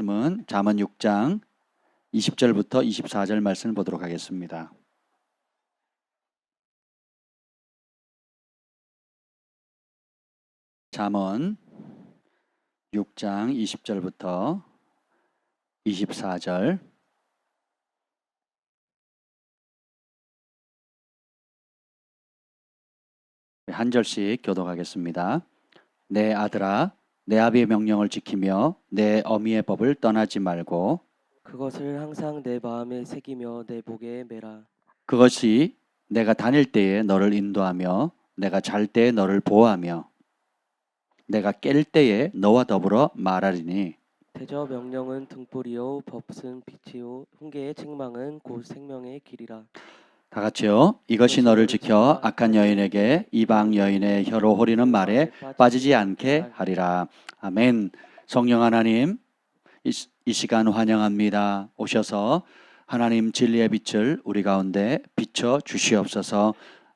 말씀은 잠언 6장 20절부터 24절 말씀을 보도록 하겠습니다. 잠언 6장 20절부터 24절 한 절씩 교독하겠습니다. 내 아들아, 내 아비의 명령을 지키며 내 어미의 법을 떠나지 말고 그것을 항상 내 마음에 새기며 내 목에 매라. 그것이 내가 다닐 때에 너를 인도하며 내가 잘 때에 너를 보호하며 내가 깰 때에 너와 더불어 말하리니 대저 명령은 등불이요 법은 빛이요 훈계의 책망은 곧 생명의 길이라. 다 같이요. 이것이 너를 지켜 악한 여인에게 이방 여인의 혀로 호리는 말에 빠지지 않게 하리라. 아멘. 성령 하나님, 이 시간 환영합니다. 오셔서 하나님 진리의 빛을 우리 가운데 비춰 주시옵소서.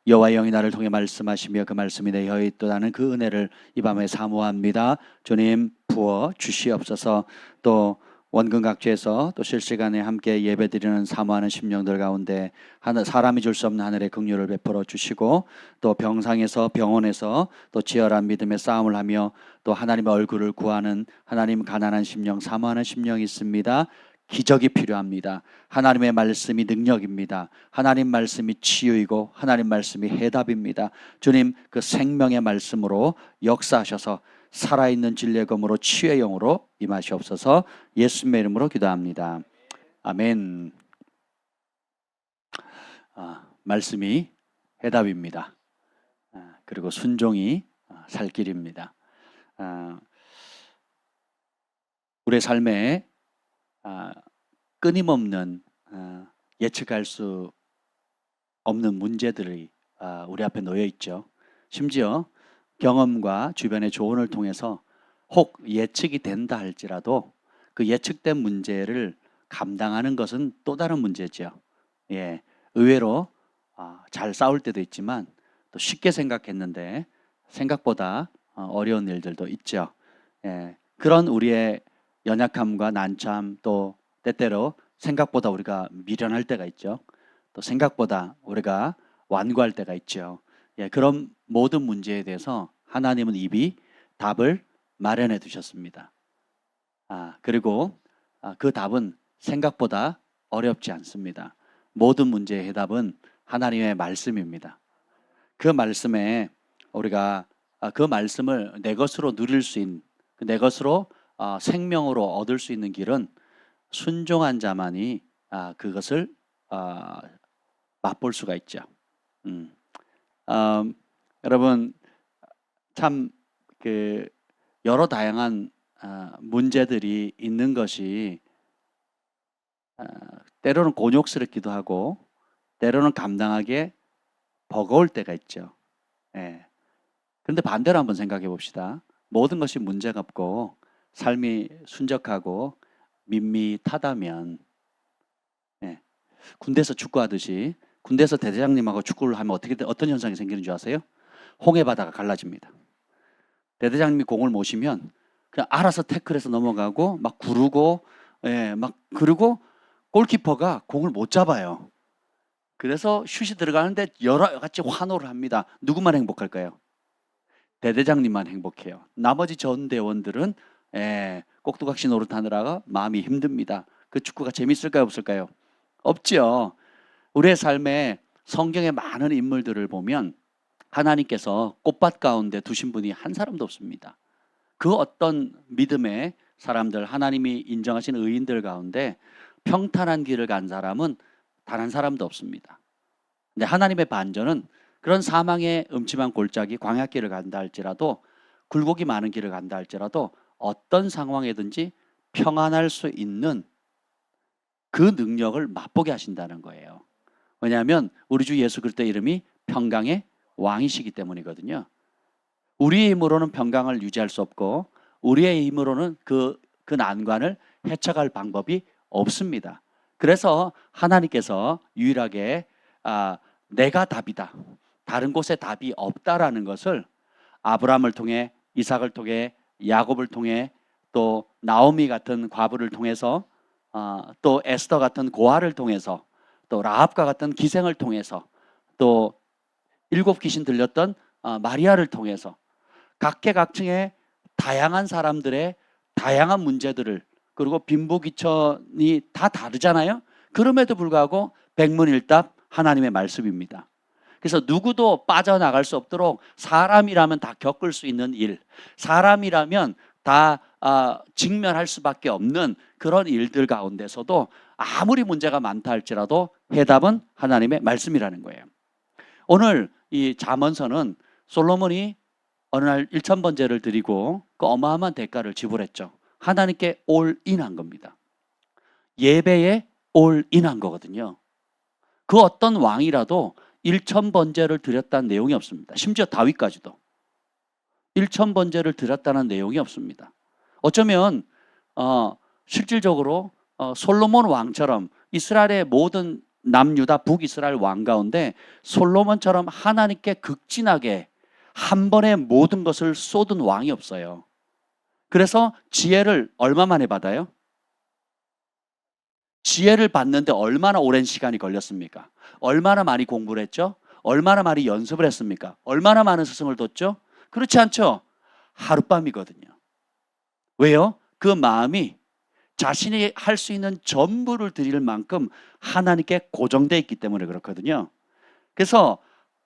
여호와의 영이 나를 통해 말씀하시며 그 말씀이 내 혀에 있도다는 그 은혜를 이 밤에 사모합니다. 주님 부어 주시옵소서. 또 원근각지에서 또 실시간에 함께 예배드리는 사모하는 심령들 가운데 사람이 줄 수 없는 하늘의 긍휼을 베풀어 주시고 또 병상에서 병원에서 또 치열한 믿음의 싸움을 하며 또 하나님의 얼굴을 구하는 하나님 가난한 심령 사모하는 심령이 있습니다. 기적이 필요합니다. 하나님의 말씀이 능력입니다. 하나님 말씀이 치유이고 하나님 말씀이 해답입니다. 주님 그 생명의 말씀으로 역사하셔서 살아있는 진리의 검으로 치유의 영으로 임하시옵소서. 예수님의 이름으로 기도합니다. 아멘. 말씀이 해답입니다. 그리고 순종이 살 길입니다. 우리의 삶에 끊임없는 예측할 수 없는 문제들이 우리 앞에 놓여 있죠. 심지어 경험과 주변의 조언을 통해서 혹 예측이 된다 할지라도 그 예측된 문제를 감당하는 것은 또 다른 문제죠. 예, 의외로 잘 싸울 때도 있지만 또 쉽게 생각했는데 생각보다 어려운 일들도 있죠. 예, 그런 우리의 연약함과 난처함 또 때때로 생각보다 우리가 미련할 때가 있죠. 또 생각보다 우리가 완고할 때가 있죠. 예, 그런 모든 문제에 대해서 하나님은 이미 답을 마련해 두셨습니다. 그리고 그 답은 생각보다 어렵지 않습니다. 모든 문제의 해답은 하나님의 말씀입니다. 그 말씀에 우리가 그 말씀을 내 것으로 누릴 수 있는 내 것으로 생명으로 얻을 수 있는 길은 순종한 자만이 그것을 맛볼 수가 있죠. 여러분 참 그 여러 다양한 문제들이 있는 것이 때로는 곤욕스럽기도 하고 때로는 감당하기에 버거울 때가 있죠. 예. 그런데 반대로 한번 생각해 봅시다. 모든 것이 문제가 없고 삶이 순적하고 밋밋하다면 군대에서 축구하듯이 군대에서 대대장님하고 축구를 하면 어떤 현상이 생기는 줄 아세요? 홍해 바다가 갈라집니다. 대대장님이 공을 모시면 그냥 알아서 태클해서 넘어가고 막 구르고 그리고 골키퍼가 공을 못 잡아요. 그래서 슛이 들어가는데 여러 가지 환호를 합니다. 누구만 행복할까요? 대대장님만 행복해요. 나머지 전대원들은 꼭두각시 노릇하느라가 마음이 힘듭니다. 그 축구가 재밌을까요? 없을까요? 없죠. 우리의 삶에 성경의 많은 인물들을 보면 하나님께서 꽃밭 가운데 두신 분이 한 사람도 없습니다. 그 어떤 믿음의 사람들, 하나님이 인정하신 의인들 가운데 평탄한 길을 간 사람은 단 한 사람도 없습니다. 근데 하나님의 반전은 그런 사망의 음침한 골짜기 광야길을 간다 할지라도 굴곡이 많은 길을 간다 할지라도 어떤 상황에든지 평안할 수 있는 그 능력을 맛보게 하신다는 거예요. 왜냐하면 우리 주 예수 그리스도의 이름이 평강의 왕이시기 때문이거든요. 우리의 힘으로는 평강을 유지할 수 없고 우리의 힘으로는 그 난관을 헤쳐갈 방법이 없습니다. 그래서 하나님께서 유일하게 내가 답이다. 다른 곳에 답이 없다라는 것을 아브라함을 통해 이삭을 통해 야곱을 통해 또 나오미 같은 과부를 통해서 또 에스더 같은 고아를 통해서 또 라합과 같은 기생을 통해서 또 7 귀신 들렸던 마리아를 통해서 각계각층의 다양한 사람들의 다양한 문제들을 그리고 빈부귀천이 다 다르잖아요. 그럼에도 불구하고 백문일답 하나님의 말씀입니다. 그래서 누구도 빠져나갈 수 없도록 사람이라면 다 겪을 수 있는 일, 사람이라면 다 직면할 수밖에 없는 그런 일들 가운데서도 아무리 문제가 많다 할지라도 해답은 하나님의 말씀이라는 거예요. 오늘 이 잠언서는 솔로몬이 어느 날 1000번제를 드리고 그 어마어마한 대가를 지불했죠. 하나님께 올인한 겁니다. 예배에 올인한 거거든요. 그 어떤 왕이라도 1000번제를 드렸다는 내용이 없습니다. 심지어 다윗까지도 1000번제를 드렸다는 내용이 없습니다. 어쩌면 실질적으로 솔로몬 왕처럼 이스라엘의 모든 남유다 북이스라엘 왕 가운데 솔로몬처럼 하나님께 극진하게 한 번에 모든 것을 쏟은 왕이 없어요. 그래서 지혜를 얼마 만에 받아요? 지혜를 받는데 얼마나 오랜 시간이 걸렸습니까? 얼마나 많이 공부를 했죠? 얼마나 많이 연습을 했습니까? 얼마나 많은 스승을 뒀죠? 그렇지 않죠? 하룻밤이거든요. 왜요? 그 마음이 자신이 할 수 있는 전부를 드릴 만큼 하나님께 고정되어 있기 때문에 그렇거든요. 그래서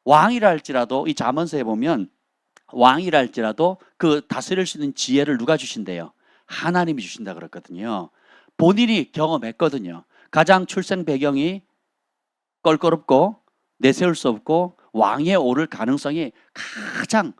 왕이라 할지라도 이 잠언서에 보면 왕이라 할지라도 그 다스릴 수 있는 지혜를 누가 주신대요? 하나님이 주신다 그랬거든요. 본인이 경험했거든요. 가장 출생 배경이 껄끄럽고 내세울 수 없고 왕에 오를 가능성이 가장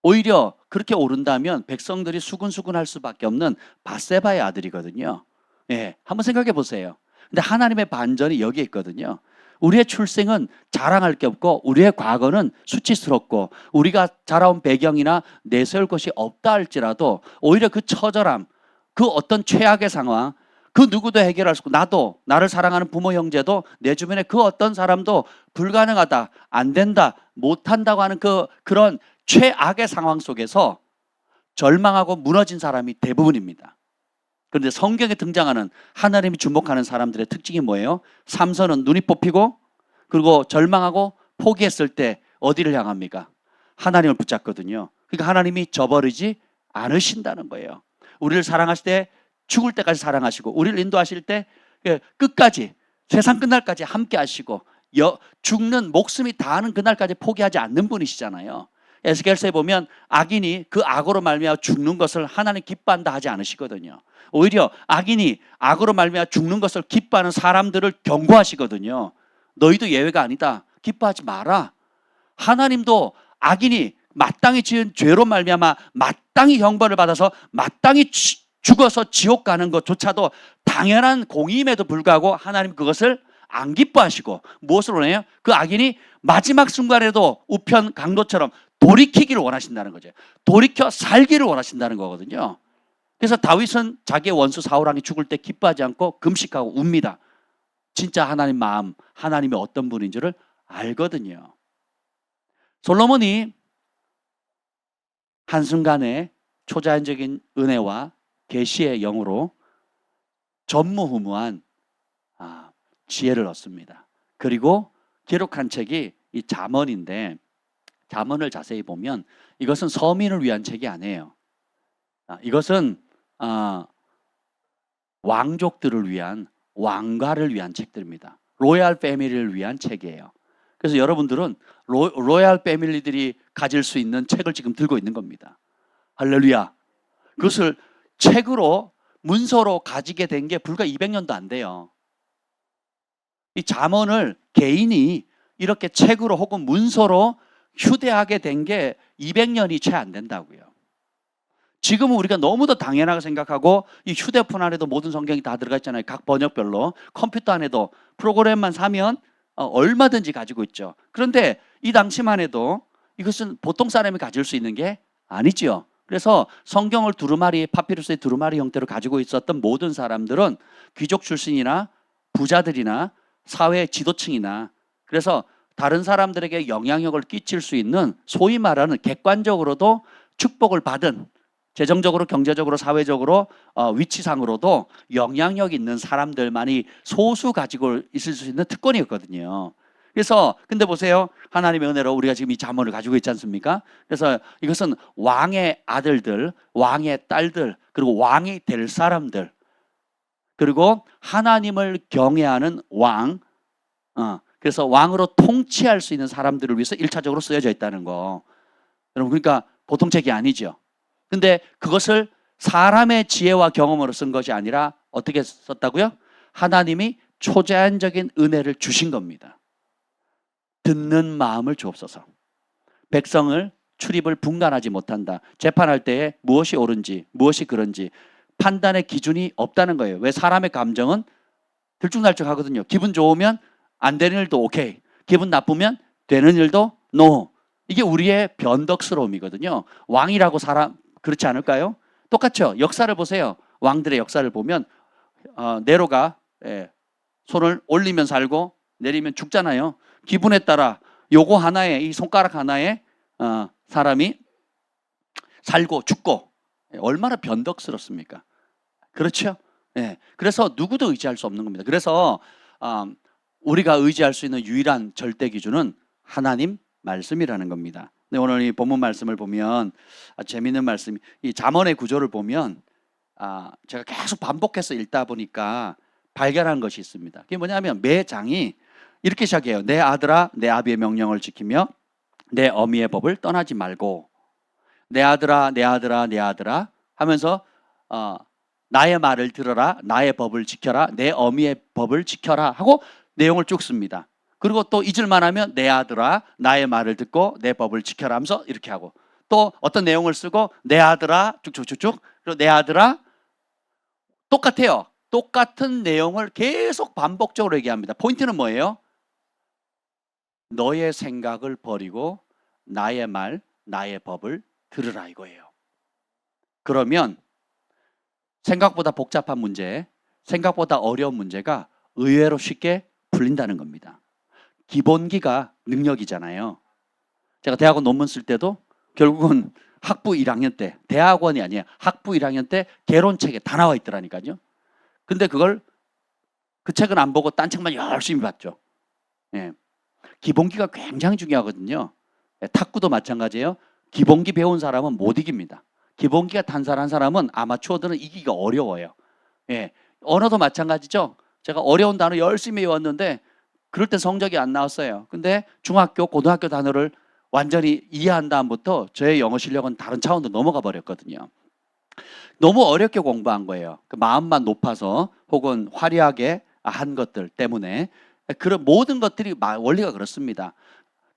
오히려 그렇게 오른다면 백성들이 수군수군할 수밖에 없는 밧세바의 아들이거든요. 예, 한번 생각해 보세요. 근데 하나님의 반전이 여기에 있거든요. 우리의 출생은 자랑할 게 없고 우리의 과거는 수치스럽고 우리가 자라온 배경이나 내세울 것이 없다 할지라도 오히려 그 처절함, 그 어떤 최악의 상황, 그 누구도 해결할 수 없고 나도 나를 사랑하는 부모 형제도 내 주변에 그 어떤 사람도 불가능하다, 안 된다, 못한다고 하는 그런 최악의 상황 속에서 절망하고 무너진 사람이 대부분입니다. 그런데 성경에 등장하는 하나님이 주목하는 사람들의 특징이 뭐예요? 삼손은 눈이 뽑히고 그리고 절망하고 포기했을 때 어디를 향합니까? 하나님을 붙잡거든요. 그러니까 하나님이 저버리지 않으신다는 거예요. 우리를 사랑하실 때 죽을 때까지 사랑하시고 우리를 인도하실 때 끝까지 세상 끝날까지 함께 하시고 죽는 목숨이 다하는 그날까지 포기하지 않는 분이시잖아요. 에스겔서에 보면 악인이 그 악으로 말미암아 죽는 것을 하나님 기뻐한다 하지 않으시거든요. 오히려 악인이 악으로 말미암아 죽는 것을 기뻐하는 사람들을 경고하시거든요. 너희도 예외가 아니다. 기뻐하지 마라. 하나님도 악인이 마땅히 지은 죄로 말미암아 마땅히 형벌을 받아서 마땅히 죽어서 지옥 가는 것조차도 당연한 공의임에도 불구하고 하나님 그것을 안 기뻐하시고 무엇을 원해요? 그 악인이 마지막 순간에도 우편 강도처럼 돌이키기를 원하신다는 거죠. 돌이켜 살기를 원하신다는 거거든요. 그래서 다윗은 자기의 원수 사울왕이 죽을 때 기뻐하지 않고 금식하고 웁니다. 진짜 하나님 마음, 하나님이 어떤 분인지를 알거든요. 솔로몬이 한순간에 초자연적인 은혜와 계시의 영으로 전무후무한 지혜를 얻습니다. 그리고 기록한 책이 이 잠언인데 잠언을 자세히 보면 이것은 서민을 위한 책이 아니에요. 이것은 왕족들을 위한 왕가를 위한 책들입니다. 로얄 패밀리를 위한 책이에요. 그래서 여러분들은 로얄 패밀리들이 가질 수 있는 책을 지금 들고 있는 겁니다. 할렐루야. 그것을 책으로 문서로 가지게 된 게 불과 200년도 안 돼요. 이 잠언을 개인이 이렇게 책으로 혹은 문서로 휴대하게 된 게 200년이 채 안 된다고요. 지금은 우리가 너무도 당연하게 생각하고 이 휴대폰 안에도 모든 성경이 다 들어가 있잖아요. 각 번역별로. 컴퓨터 안에도 프로그램만 사면 얼마든지 가지고 있죠. 그런데 이 당시만 해도 이것은 보통 사람이 가질 수 있는 게 아니죠. 그래서 성경을 두루마리, 파피루스의 두루마리 형태로 가지고 있었던 모든 사람들은 귀족 출신이나 부자들이나 사회 지도층이나 그래서 다른 사람들에게 영향력을 끼칠 수 있는 소위 말하는 객관적으로도 축복을 받은 재정적으로, 경제적으로, 사회적으로 위치상으로도 영향력 있는 사람들만이 소수 가지고 있을 수 있는 특권이었거든요. 그래서 근데 보세요. 하나님의 은혜로 우리가 지금 이 잠언을 가지고 있지 않습니까? 그래서 이것은 왕의 아들들, 왕의 딸들, 그리고 왕이 될 사람들, 그리고 하나님을 경외하는 왕, 그래서 왕으로 통치할 수 있는 사람들을 위해서 1차적으로 쓰여져 있다는 거. 여러분, 그러니까 보통 책이 아니죠. 근데 그것을 사람의 지혜와 경험으로 쓴 것이 아니라 어떻게 썼다고요? 하나님이 초자연적인 은혜를 주신 겁니다. 듣는 마음을 주옵소서. 백성을 출입을 분간하지 못한다. 재판할 때에 무엇이 옳은지 무엇이 그런지 판단의 기준이 없다는 거예요. 왜? 사람의 감정은 들쭉날쭉하거든요. 기분 좋으면 안 되는 일도 오케이, 기분 나쁘면 되는 일도 노. 이게 우리의 변덕스러움이거든요. 왕이라고 사람 그렇지 않을까요? 똑같죠. 역사를 보세요. 왕들의 역사를 보면 네로가 손을 올리면 살고 내리면 죽잖아요. 기분에 따라 요거 하나에, 이 손가락 하나에 사람이 살고 죽고, 얼마나 변덕스럽습니까? 그렇죠? 그래서 누구도 의지할 수 없는 겁니다. 그래서 우리가 의지할 수 있는 유일한 절대 기준은 하나님 말씀이라는 겁니다. 근데 오늘 이 본문 말씀을 보면 재미있는 말씀이, 이 잠언의 구조를 보면 제가 계속 반복해서 읽다 보니까 발견한 것이 있습니다. 그게 뭐냐면 매 장이 이렇게 시작해요. 내 아들아, 내 아비의 명령을 지키며 내 어미의 법을 떠나지 말고, 내 아들아, 내 아들아, 내 아들아 하면서 나의 말을 들어라, 나의 법을 지켜라, 내 어미의 법을 지켜라 하고 내용을 쭉 씁니다. 그리고 또 잊을만 하면 내 아들아, 나의 말을 듣고 내 법을 지켜라 하면서 이렇게 하고, 또 어떤 내용을 쓰고 내 아들아 쭉쭉쭉쭉, 그리고 내 아들아, 똑같아요. 똑같은 내용을 계속 반복적으로 얘기합니다. 포인트는 뭐예요? 너의 생각을 버리고 나의 말, 나의 법을 들으라 이거예요. 그러면 생각보다 복잡한 문제, 생각보다 어려운 문제가 의외로 쉽게 풀린다는 겁니다. 기본기가 능력이잖아요. 제가 대학원 논문 쓸 때도 결국은 학부 1학년 때, 대학원이 아니에요, 학부 1학년 때 개론책에 다 나와 있더라니까요. 근데 그걸, 그 책은 안 보고 딴 책만 열심히 봤죠. 기본기가 굉장히 중요하거든요. 탁구도 마찬가지예요. 기본기 배운 사람은 못 이깁니다. 기본기가 탄탄한 사람은 아마추어들은 이기기가 어려워요. 언어도 마찬가지죠. 제가 어려운 단어 열심히 외웠는데 그럴 때 성적이 안 나왔어요. 근데 중학교, 고등학교 단어를 완전히 이해한 다음부터 저의 영어 실력은 다른 차원으로 넘어가 버렸거든요. 너무 어렵게 공부한 거예요. 그 마음만 높아서 혹은 화려하게 한 것들 때문에. 그런 모든 것들이 원리가 그렇습니다.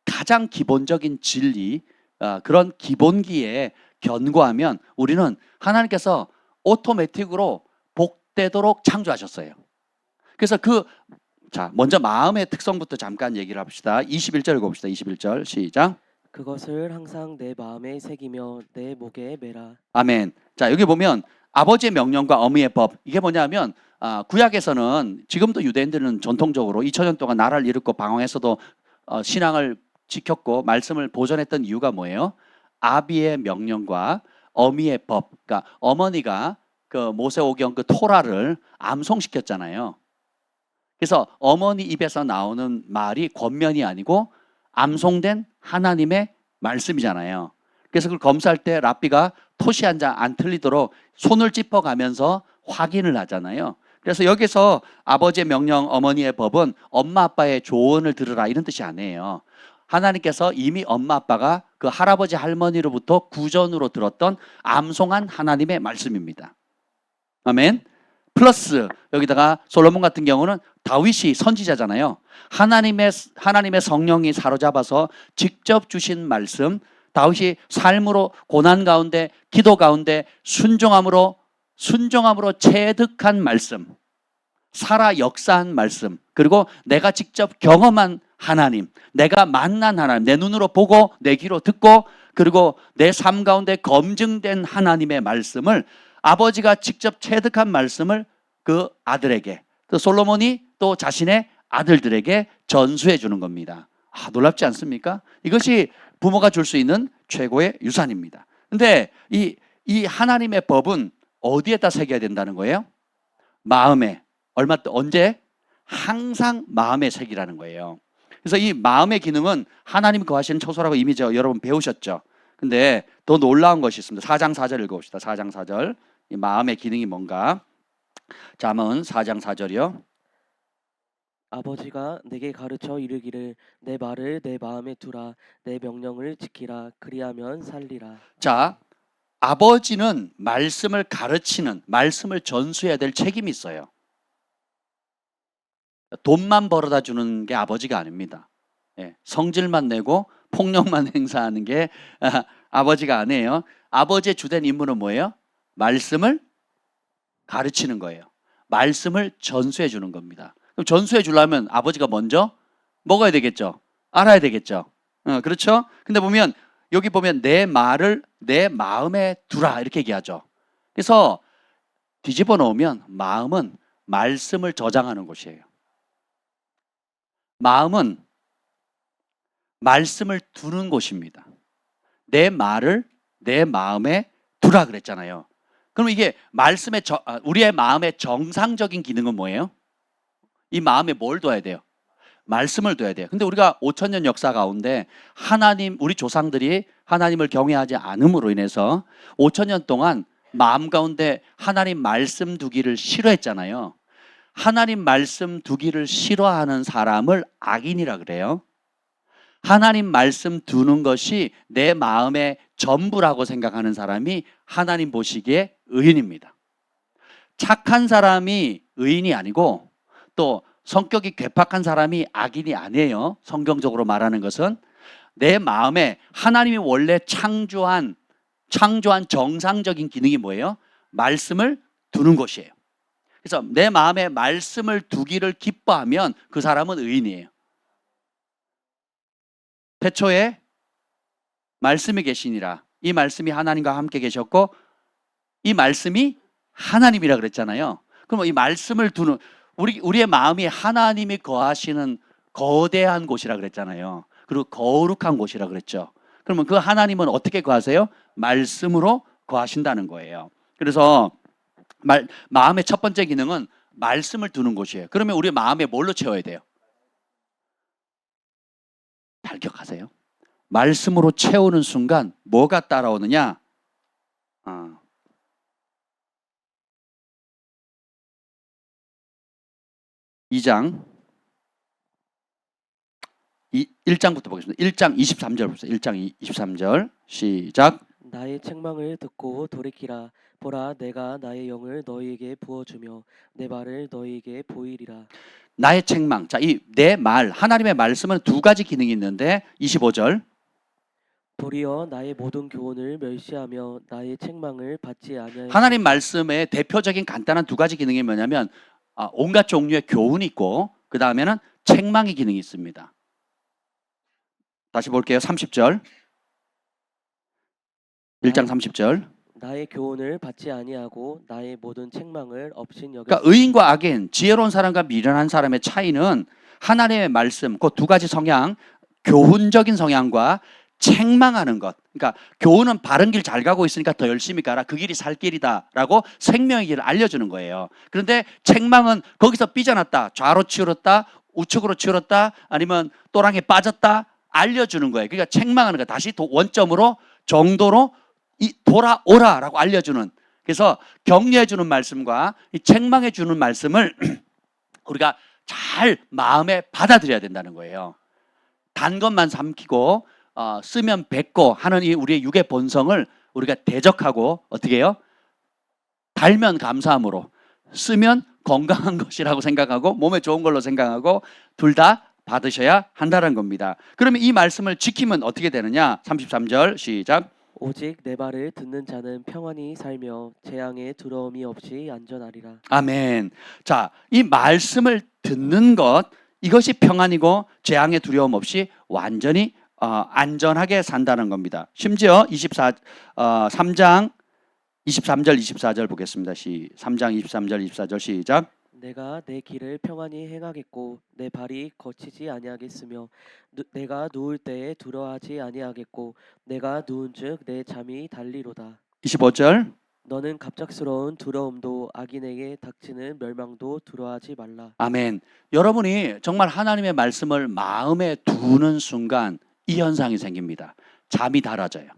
가장 기본적인 진리, 그런 기본기에 견고하면 우리는 하나님께서 오토매틱으로 복되도록 창조하셨어요. 그래서 자, 먼저 마음의 특성부터 잠깐 얘기를 합시다. 21절 읽어봅시다. 21절 시작. 그것을 항상 내 마음에 새기며 내 목에 매라. 아멘. 자, 여기 보면 아버지의 명령과 어미의 법, 이게 뭐냐면 구약에서는, 지금도 유대인들은 전통적으로 2000년 동안 나라를 이루고 방황해서도 신앙을 지켰고 말씀을 보존했던 이유가 뭐예요? 아비의 명령과 어미의 법. 그러니까 어머니가 그 모세오경 그 토라를 암송시켰잖아요. 그래서 어머니 입에서 나오는 말이 권면이 아니고 암송된 하나님의 말씀이잖아요. 그래서 그걸 검사할 때 랍비가 토시 한 장 안 틀리도록 손을 짚어가면서 확인을 하잖아요. 그래서 여기서 아버지의 명령, 어머니의 법은 엄마 아빠의 조언을 들으라 이런 뜻이 아니에요. 하나님께서 이미 엄마 아빠가 그 할아버지 할머니로부터 구전으로 들었던 암송한 하나님의 말씀입니다. 아멘. 플러스 여기다가 솔로몬 같은 경우는 다윗이 선지자잖아요. 하나님의 성령이 사로잡아서 직접 주신 말씀, 다윗이 삶으로 고난 가운데, 기도 가운데 순종함으로 체득한 말씀, 살아 역사한 말씀, 그리고 내가 직접 경험한 하나님, 내가 만난 하나님, 내 눈으로 보고 내 귀로 듣고 그리고 내 삶 가운데 검증된 하나님의 말씀을, 아버지가 직접 체득한 말씀을 그 아들에게, 또 솔로몬이 또 자신의 아들들에게 전수해 주는 겁니다. 놀랍지 않습니까? 이것이 부모가 줄 수 있는 최고의 유산입니다. 근데 이 이 하나님의 법은 어디에다 새겨야 된다는 거예요? 마음에. 언제? 항상 마음에 새기라는 거예요. 그래서 이 마음의 기능은 하나님 거하시는 처소라고 이미 여러분 배우셨죠. 근데 더 놀라운 것이 있습니다. 4장 4절 읽어봅시다. 4장 4절. 이 마음의 기능이 뭔가? 잠언 4장 4절이요. 아버지가 내게 가르쳐 이르기를 내 말을 내 마음에 두라 내 명령을 지키라 그리하면 살리라. 자, 아버지는 말씀을 가르치는, 말씀을 전수해야 될 책임이 있어요. 돈만 벌어다 주는 게 아버지가 아닙니다. 예, 성질만 내고 폭력만 행사하는 게 아버지가 아니에요. 아버지의 주된 임무는 뭐예요? 말씀을 가르치는 거예요. 말씀을 전수해 주는 겁니다. 그럼 전수해 주려면 아버지가 먼저 먹어야 되겠죠. 알아야 되겠죠. 그렇죠? 근데 보면 여기 보면 내 말을 내 마음에 두라 이렇게 얘기하죠. 그래서 뒤집어 놓으면 마음은 말씀을 저장하는 곳이에요. 마음은 말씀을 두는 곳입니다. 내 말을 내 마음에 두라 그랬잖아요. 그럼 이게 우리의 마음의 정상적인 기능은 뭐예요? 이 마음에 뭘 둬야 돼요? 말씀을 둬야 돼요. 근데 우리가 5,000년 역사 가운데 우리 조상들이 하나님을 경외하지 않음으로 인해서 5,000년 동안 마음 가운데 하나님 말씀 두기를 싫어했잖아요. 하나님 말씀 두기를 싫어하는 사람을 악인이라 그래요. 하나님 말씀 두는 것이 내 마음의 전부라고 생각하는 사람이 하나님 보시기에 의인입니다. 착한 사람이 의인이 아니고 또 성격이 괴팍한 사람이 악인이 아니에요. 성경적으로 말하는 것은 내 마음에 하나님이 원래 창조한 정상적인 기능이 뭐예요? 말씀을 두는 것이에요. 그래서 내 마음에 말씀을 두기를 기뻐하면 그 사람은 의인이에요. 태초에 말씀이 계시니라. 이 말씀이 하나님과 함께 계셨고 이 말씀이 하나님이라 그랬잖아요. 그럼 이 말씀을 두는 우리의 마음이 하나님이 거하시는 거대한 곳이라 그랬잖아요. 그리고 거룩한 곳이라 그랬죠. 그러면 그 하나님은 어떻게 거하세요? 말씀으로 거하신다는 거예요. 그래서 마음의 첫 번째 기능은 말씀을 두는 곳이에요. 그러면 우리 마음에 뭘로 채워야 돼요? 잘 기억하세요. 말씀으로 채우는 순간 뭐가 따라오느냐? 2장 1장부터 보겠습니다. 1장 23절 보세요. 1장 23절 시작. 나의 책망을 듣고 돌이키라 보라 내가 나의 영을 너희에게 부어주며 내 말을 너희에게 보이리라. 나의 책망. 자, 이 내 말, 하나님의 말씀은 두 가지 기능이 있는데 25절. 도리어 나의 모든 교훈을 멸시하며 나의 책망을 받지 아니하였으니 하나님 말씀의 대표적인 간단한 두 가지 기능이 뭐냐면 온갖 종류의 교훈이 있고 그 다음에는 책망의 기능이 있습니다. 다시 볼게요. 30절. 1장 30절. 나의 교훈을 받지 아니하고 나의 모든 책망을 업신여겼으니 그러니까 의인과 악인, 지혜로운 사람과 미련한 사람의 차이는 하나님의 말씀, 그 두 가지 성향, 교훈적인 성향과 책망하는 것. 그러니까 교훈은 바른 길 잘 가고 있으니까 더 열심히 가라. 그 길이 살 길이다라고 생명의 길을 알려주는 거예요. 그런데 책망은 거기서 삐져났다, 좌로 치우렀다, 우측으로 치우렀다, 아니면 또랑에 빠졌다 알려주는 거예요. 그러니까 책망하는 거 다시 원점으로 정도로 돌아오라라고 알려주는. 그래서 격려해주는 말씀과 이 책망해주는 말씀을 우리가 잘 마음에 받아들여야 된다는 거예요. 단 것만 삼키고 쓰면 뱉고 하는 이 우리의 육의 본성을 우리가 대적하고 어떻게 해요? 달면 감사함으로 쓰면 건강한 것이라고 생각하고 몸에 좋은 걸로 생각하고 둘 다 받으셔야 한다는 겁니다. 그러면 이 말씀을 지키면 어떻게 되느냐? 33절 시작. 오직 내 말을 듣는 자는 평안히 살며 재앙에 두려움이 없이 안전하리라. 아멘. 자, 이 말씀을 듣는 것 이것이 평안이고 재앙에 두려움 없이 완전히 안전하게 산다는 겁니다. 심지어 3장 23절 24절 보겠습니다. 3장 23절 24절 시작. 내가 내 길을 평안히 행하겠고 내 발이 거치지 아니하겠으며 내가 누울 때에 두려워하지 아니하겠고 내가 누운즉 내 잠이 달리로다. 25절. 너는 갑작스러운 두려움도 악인에게 닥치는 멸망도 두려워하지 말라. 아멘. 여러분이 정말 하나님의 말씀을 마음에 두는 순간 이 현상이 생깁니다. 잠이 달아져요.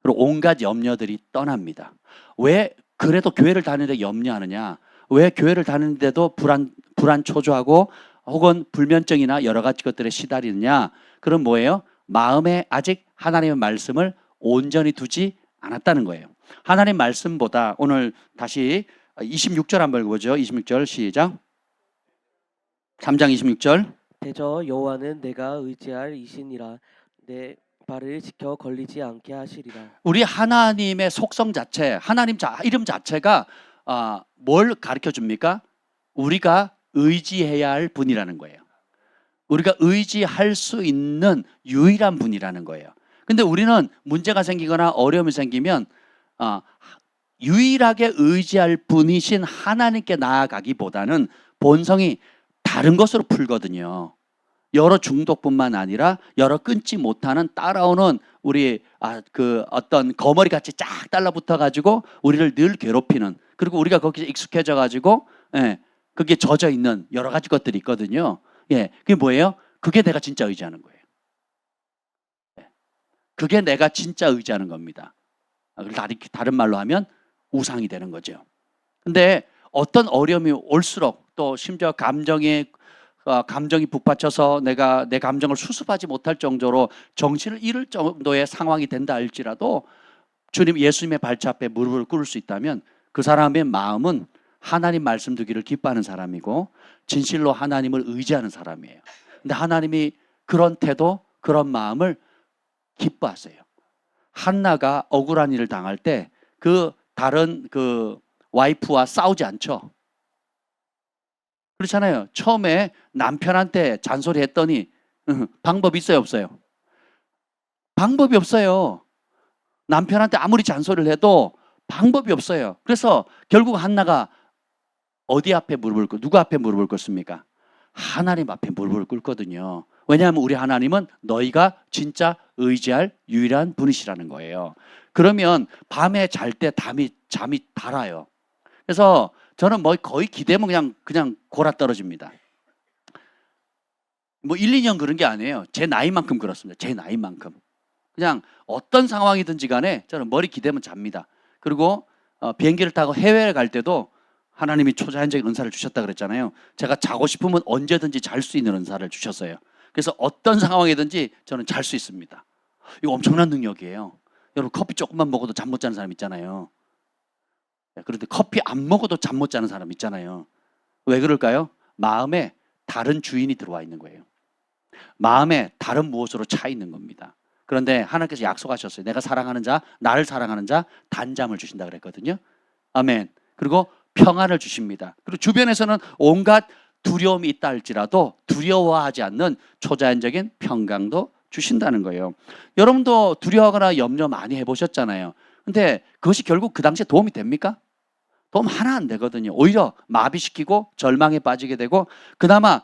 그리고 온갖 염려들이 떠납니다. 왜 그래도 교회를 다니는데 염려하느냐? 왜 교회를 다니는데도 불안 초조하고 혹은 불면증이나 여러 가지 것들에 시달리느냐? 그럼 뭐예요? 마음에 아직 하나님의 말씀을 온전히 두지 않았다는 거예요. 하나님 말씀보다 오늘 다시 26절 한번 읽어보죠. 26절 시작. 3장 26절. 대저 여호와는 내가 의지할 이신이라 내 발을 지켜 걸리지 않게 하시리라. 우리 하나님의 속성 자체, 하나님 이름 자체가 뭘 가르쳐 줍니까? 우리가 의지해야 할 분이라는 거예요. 우리가 의지할 수 있는 유일한 분이라는 거예요. 근데 우리는 문제가 생기거나 어려움이 생기면 유일하게 의지할 분이신 하나님께 나아가기보다는 본성이 다른 것으로 풀거든요. 여러 중독뿐만 아니라 여러 끊지 못하는 따라오는 우리 그 어떤 거머리 같이 쫙 달라붙어 가지고 우리를 늘 괴롭히는, 그리고 우리가 거기에 익숙해져 가지고 그게 젖어 있는 여러 가지 것들이 있거든요. 그게 뭐예요? 그게 내가 진짜 의지하는 거예요. 그게 내가 진짜 의지하는 겁니다. 다른 말로 하면 우상이 되는 거죠. 근데 어떤 어려움이 올수록 또 심지어 감정이 북받쳐서 내가 내 감정을 수습하지 못할 정도로 정신을 잃을 정도의 상황이 된다 할지라도 예수님의 발차 앞에 무릎을 꿇을 수 있다면 그 사람의 마음은 하나님 말씀 두기를 기뻐하는 사람이고 진실로 하나님을 의지하는 사람이에요. 근데 하나님이 그런 태도, 그런 마음을 기뻐하세요. 한나가 억울한 일을 당할 때 그 다른 그 와이프와 싸우지 않죠. 그렇잖아요. 처음에 남편한테 잔소리했더니 방법이 있어요, 없어요? 방법이 없어요. 남편한테 아무리 잔소리를 해도 방법이 없어요. 그래서 결국 한나가 어디 앞에 무릎을 누구 앞에 무릎을 꿇습니까? 하나님 앞에 무릎을 꿇거든요. 왜냐하면 우리 하나님은 너희가 진짜 의지할 유일한 분이시라는 거예요. 그러면 밤에 잘 때 잠이 달아요. 그래서 저는 거의 기대면 그냥 골아 떨어집니다. 1, 2년 그런 게 아니에요. 제 나이만큼 그렇습니다. 제 나이만큼. 그냥 어떤 상황이든지 간에 저는 머리 기대면 잡니다. 그리고 비행기를 타고 해외에 갈 때도 하나님이 초자연적인 은사를 주셨다 그랬잖아요. 제가 자고 싶으면 언제든지 잘 수 있는 은사를 주셨어요. 그래서 어떤 상황이든지 저는 잘 수 있습니다. 이거 엄청난 능력이에요. 여러분 커피 조금만 먹어도 잠 못 자는 사람 있잖아요. 그런데 커피 안 먹어도 잠 못 자는 사람 있잖아요. 왜 그럴까요? 마음에 다른 주인이 들어와 있는 거예요. 마음에 다른 무엇으로 차 있는 겁니다. 그런데 하나님께서 약속하셨어요. 내가 사랑하는 자, 나를 사랑하는 자 단잠을 주신다 그랬거든요. 아멘. 그리고 평안을 주십니다. 그리고 주변에서는 온갖 두려움이 있다 할지라도 두려워하지 않는 초자연적인 평강도 주신다는 거예요. 여러분도 두려워하거나 염려 많이 해보셨잖아요. 근데 그것이 결국 그 당시에 도움이 됩니까? 도움 하나 안 되거든요. 오히려 마비시키고 절망에 빠지게 되고 그나마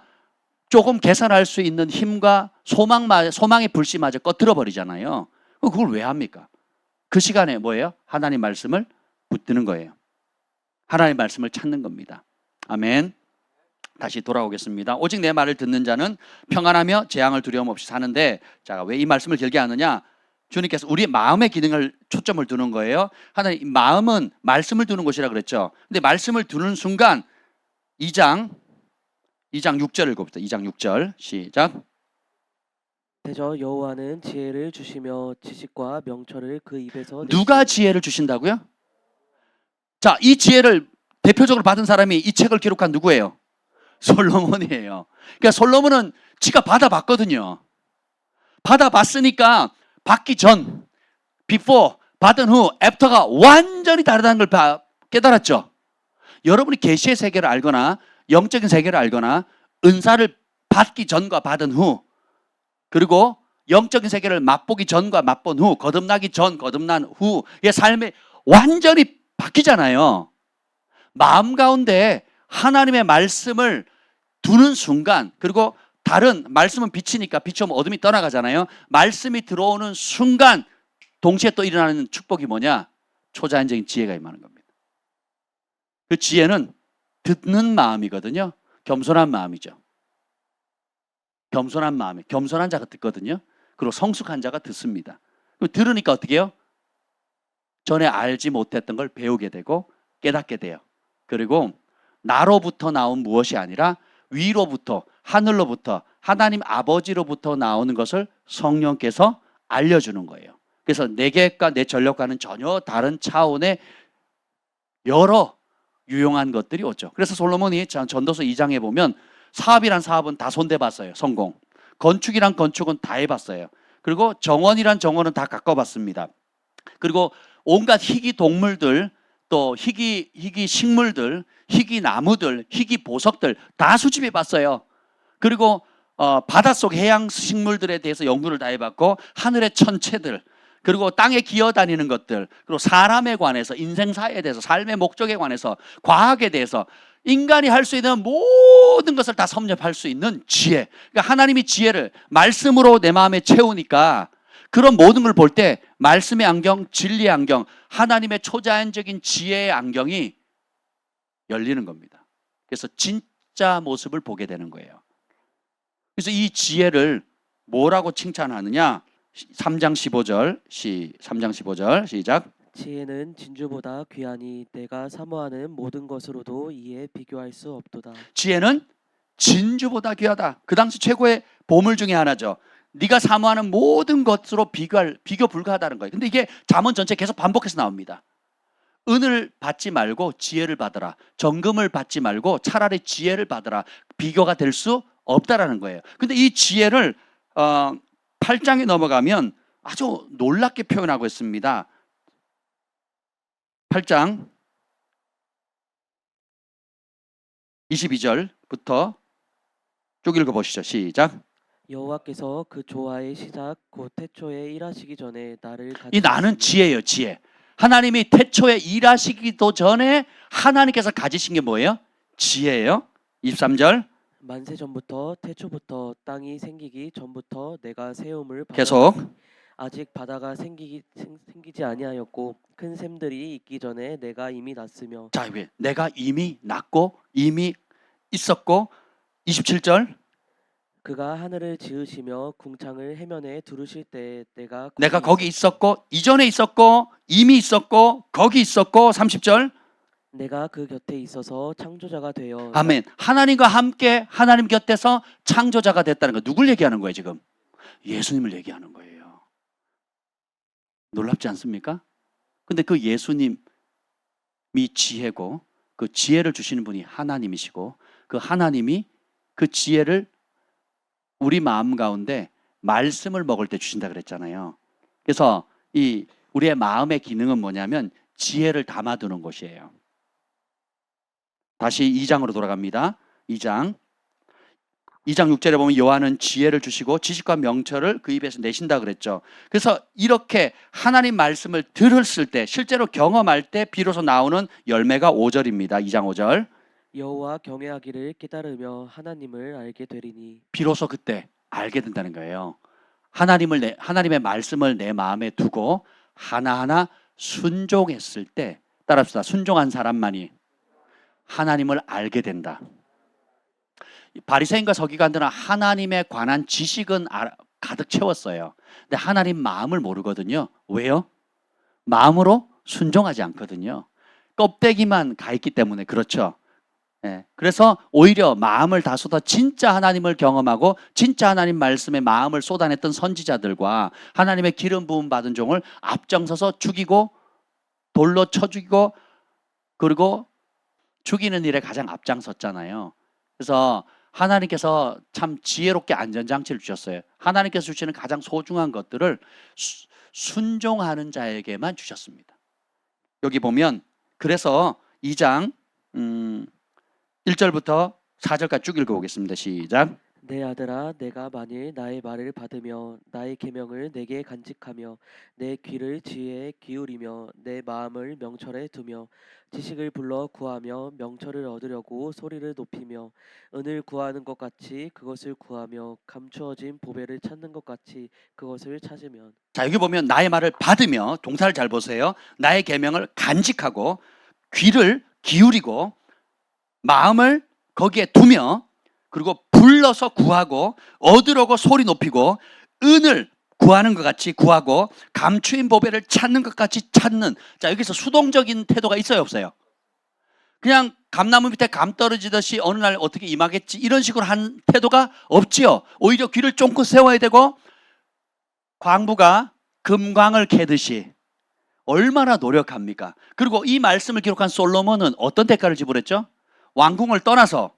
조금 개선할 수 있는 힘과 소망의 불씨마저 꺼뜨려 버리잖아요. 그걸 왜 합니까? 그 시간에 뭐예요? 하나님 말씀을 붙드는 거예요. 하나님 말씀을 찾는 겁니다. 아멘. 다시 돌아오겠습니다. 오직 내 말을 듣는 자는 평안하며 재앙을 두려움 없이 사는데, 자, 왜 이 말씀을 길게 하느냐? 주님께서 우리 마음의 기능을 초점을 두는 거예요. 하나님, 마음은 말씀을 두는 곳이라 그랬죠. 근데 말씀을 두는 순간 2장 6절 읽어봅시다. 2장 6절 시작. 대저 여호와는 지혜를 주시며 지식과 명철을 그 입에서 누가 지혜를 주신다고요? 자, 이 지혜를 대표적으로 받은 사람이 이 책을 기록한 누구예요? 솔로몬이에요. 그러니까 솔로몬은 지가 받아봤거든요. 받아봤으니까 받기 전, before, 받은 후, after가 완전히 다르다는 걸 깨달았죠. 여러분이 계시의 세계를 알거나 영적인 세계를 알거나 은사를 받기 전과 받은 후, 그리고 영적인 세계를 맛보기 전과 맛본 후, 거듭나기 전, 거듭난 후의 삶이 완전히 바뀌잖아요. 마음 가운데 하나님의 말씀을 두는 순간, 그리고 다른 말씀은 빛이니까 빛이 오면 어둠이 떠나가잖아요. 말씀이 들어오는 순간 동시에 또 일어나는 축복이 뭐냐? 초자연적인 지혜가 임하는 겁니다. 그 지혜는 듣는 마음이거든요. 겸손한 마음이죠. 겸손한 마음이, 겸손한 자가 듣거든요. 그리고 성숙한 자가 듣습니다. 그럼 들으니까 어떻게 해요? 전에 알지 못했던 걸 배우게 되고 깨닫게 돼요. 그리고 나로부터 나온 무엇이 아니라 위로부터, 하늘로부터, 하나님 아버지로부터 나오는 것을 성령께서 알려주는 거예요. 그래서 내 계획과 내 전력과는 전혀 다른 차원의 여러 유용한 것들이 오죠. 그래서 솔로몬이 전도서 2장에 보면 사업이란 사업은 다 손대봤어요. 성공. 건축이란 건축은 다 해봤어요. 그리고 정원이란 정원은 다 가꿔봤습니다. 그리고 온갖 희귀 동물들, 또 희귀 식물들, 희귀 나무들, 희귀 보석들 다 수집해봤어요. 그리고 바닷속 해양 식물들에 대해서 연구를 다 해봤고, 하늘의 천체들, 그리고 땅에 기어다니는 것들, 그리고 사람에 관해서, 인생사에 대해서, 삶의 목적에 관해서, 과학에 대해서 인간이 할 수 있는 모든 것을 다 섭렵할 수 있는 지혜. 그러니까 하나님이 지혜를 말씀으로 내 마음에 채우니까 그런 모든 걸 볼 때 말씀의 안경, 진리의 안경, 하나님의 초자연적인 지혜의 안경이 열리는 겁니다. 그래서 진짜 모습을 보게 되는 거예요. 그래서 이 지혜를 뭐라고 칭찬하느냐? 3장 15절, 3장 15절 시작. 지혜는 진주보다 귀하니 내가 사모하는 모든 것으로도 이에 비교할 수 없도다. 지혜는 진주보다 귀하다. 그 당시 최고의 보물 중에 하나죠. 네가 사모하는 모든 것으로 비교 불가하다는 거예요. 근데 이게 잠언 전체 계속 반복해서 나옵니다. 은을 받지 말고 지혜를 받으라. 정금을 받지 말고 차라리 지혜를 받으라. 비교가 될 수 없다라는 거예요. 근데 이 지혜를 8장에 넘어가면 아주 놀랍게 표현하고 있습니다. 8장 22절부터 쭉 읽어보시죠. 시작. 여호와께서 그 조화의 시작 곧 태초에 일하시기 전에 나를 이 나는 가지셨으니 지혜예요. 지혜. 하나님이 태초에 일하시기도 전에 하나님께서 가지신 게 뭐예요? 지혜예요. 23절 만세 전부터 태초부터 땅이 생기기 전부터 내가 세움을 계속. 받았으니 아직 바다가 생기지 아니하였고 큰 샘들이 있기 전에 내가 이미 났으며. 자, 왜? 내가 이미 났고 이미 있었고. 27절 그가 하늘을 지으시며 궁창을 해면에 두르실 때 내가 거기 있었고 이전에 있었고 이미 있었고 거기 있었고. 30절 내가 그 곁에 있어서 창조자가 되어. 아멘. 하나님과 함께 하나님 곁에서 창조자가 됐다는 거 누굴 얘기하는 거예요 지금? 예수님을 얘기하는 거예요. 놀랍지 않습니까? 근데 그 예수님이 지혜고 그 지혜를 주시는 분이 하나님이시고 그 하나님이 그 지혜를 우리 마음 가운데 말씀을 먹을 때 주신다 그랬잖아요. 그래서 이 우리의 마음의 기능은 뭐냐면 지혜를 담아두는 것이에요. 다시 2장으로 돌아갑니다. 2장 6절에 보면 여호와는 지혜를 주시고 지식과 명철을 그 입에서 내신다 그랬죠. 그래서 이렇게 하나님 말씀을 들었을 때 실제로 경험할 때 비로소 나오는 열매가 5절입니다. 2장 5절. 여호와 경외하기를 깨달으며 하나님을 알게 되리니. 비로소 그때 알게 된다는 거예요. 하나님의 말씀을 내 마음에 두고 하나하나 순종했을 때, 따라합시다. 순종한 사람만이 하나님을 알게 된다. 바리새인과 서기관들은 하나님에 관한 지식은 가득 채웠어요. 근데 하나님 마음을 모르거든요. 왜요? 마음으로 순종하지 않거든요. 껍데기만 가 있기 때문에. 그렇죠. 예, 그래서 오히려 마음을 다 쏟아 진짜 하나님을 경험하고 진짜 하나님 말씀에 마음을 쏟아냈던 선지자들과 하나님의 기름 부음 받은 종을 앞장서서 죽이고 돌로 쳐 죽이고 그리고 죽이는 일에 가장 앞장섰잖아요. 그래서 하나님께서 참 지혜롭게 안전장치를 주셨어요. 하나님께서 주시는 가장 소중한 것들을 순종하는 자에게만 주셨습니다. 여기 보면 그래서 2장 1절부터 4절까지 쭉 읽어보겠습니다. 시작. 내 아들아, 내가 만일 나의 말을 받으며 나의 계명을 내게 간직하며 내 귀를 지혜에 기울이며 내 마음을 명철에 두며 지식을 불러 구하며 명철을 얻으려고 소리를 높이며 은을 구하는 것 같이 그것을 구하며 감추어진 보배를 찾는 것 같이 그것을 찾으면. 자, 여기 보면 나의 말을 받으며 동사를 잘 보세요. 나의 계명을 간직하고 귀를 기울이고 마음을 거기에 두며 그리고 불러서 구하고 얻으려고 소리 높이고 은을 구하는 것 같이 구하고 감추인 보배를 찾는 것 같이 찾는. 자, 여기서 수동적인 태도가 있어요, 없어요? 그냥 감나무 밑에 감 떨어지듯이 어느 날 어떻게 임하겠지 이런 식으로 한 태도가 없지요. 오히려 귀를 쫑긋 세워야 되고 광부가 금광을 캐듯이 얼마나 노력합니까? 그리고 이 말씀을 기록한 솔로몬은 어떤 대가를 지불했죠? 왕궁을 떠나서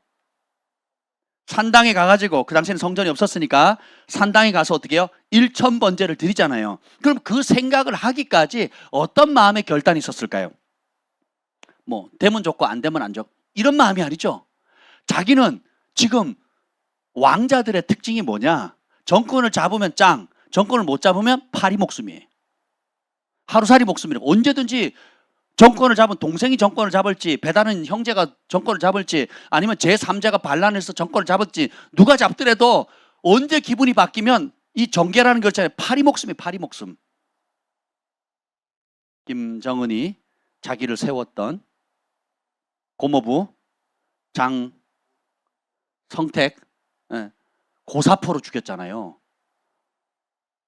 산당에 가가지고, 그 당시에는 성전이 없었으니까 산당에 가서 어떻게 해요? 1,000번제를 드리잖아요. 그럼 그 생각을 하기까지 어떤 마음의 결단이 있었을까요? 뭐 되면 좋고 안 되면 안 좋고 이런 마음이 아니죠. 자기는 지금 왕자들의 특징이 뭐냐? 정권을 잡으면 짱, 정권을 못 잡으면 파리 목숨이에요. 하루살이 목숨이라고. 언제든지 정권을 잡은 동생이 정권을 잡을지, 배다른 형제가 정권을 잡을지, 아니면 제3자가 반란해서 정권을 잡을지 누가 잡더라도 언제 기분이 바뀌면 이 정계라는 거 있잖아요. 파리 목숨이 파리 목숨. 김정은이 자기를 세웠던 고모부 장성택 고사포로 죽였잖아요.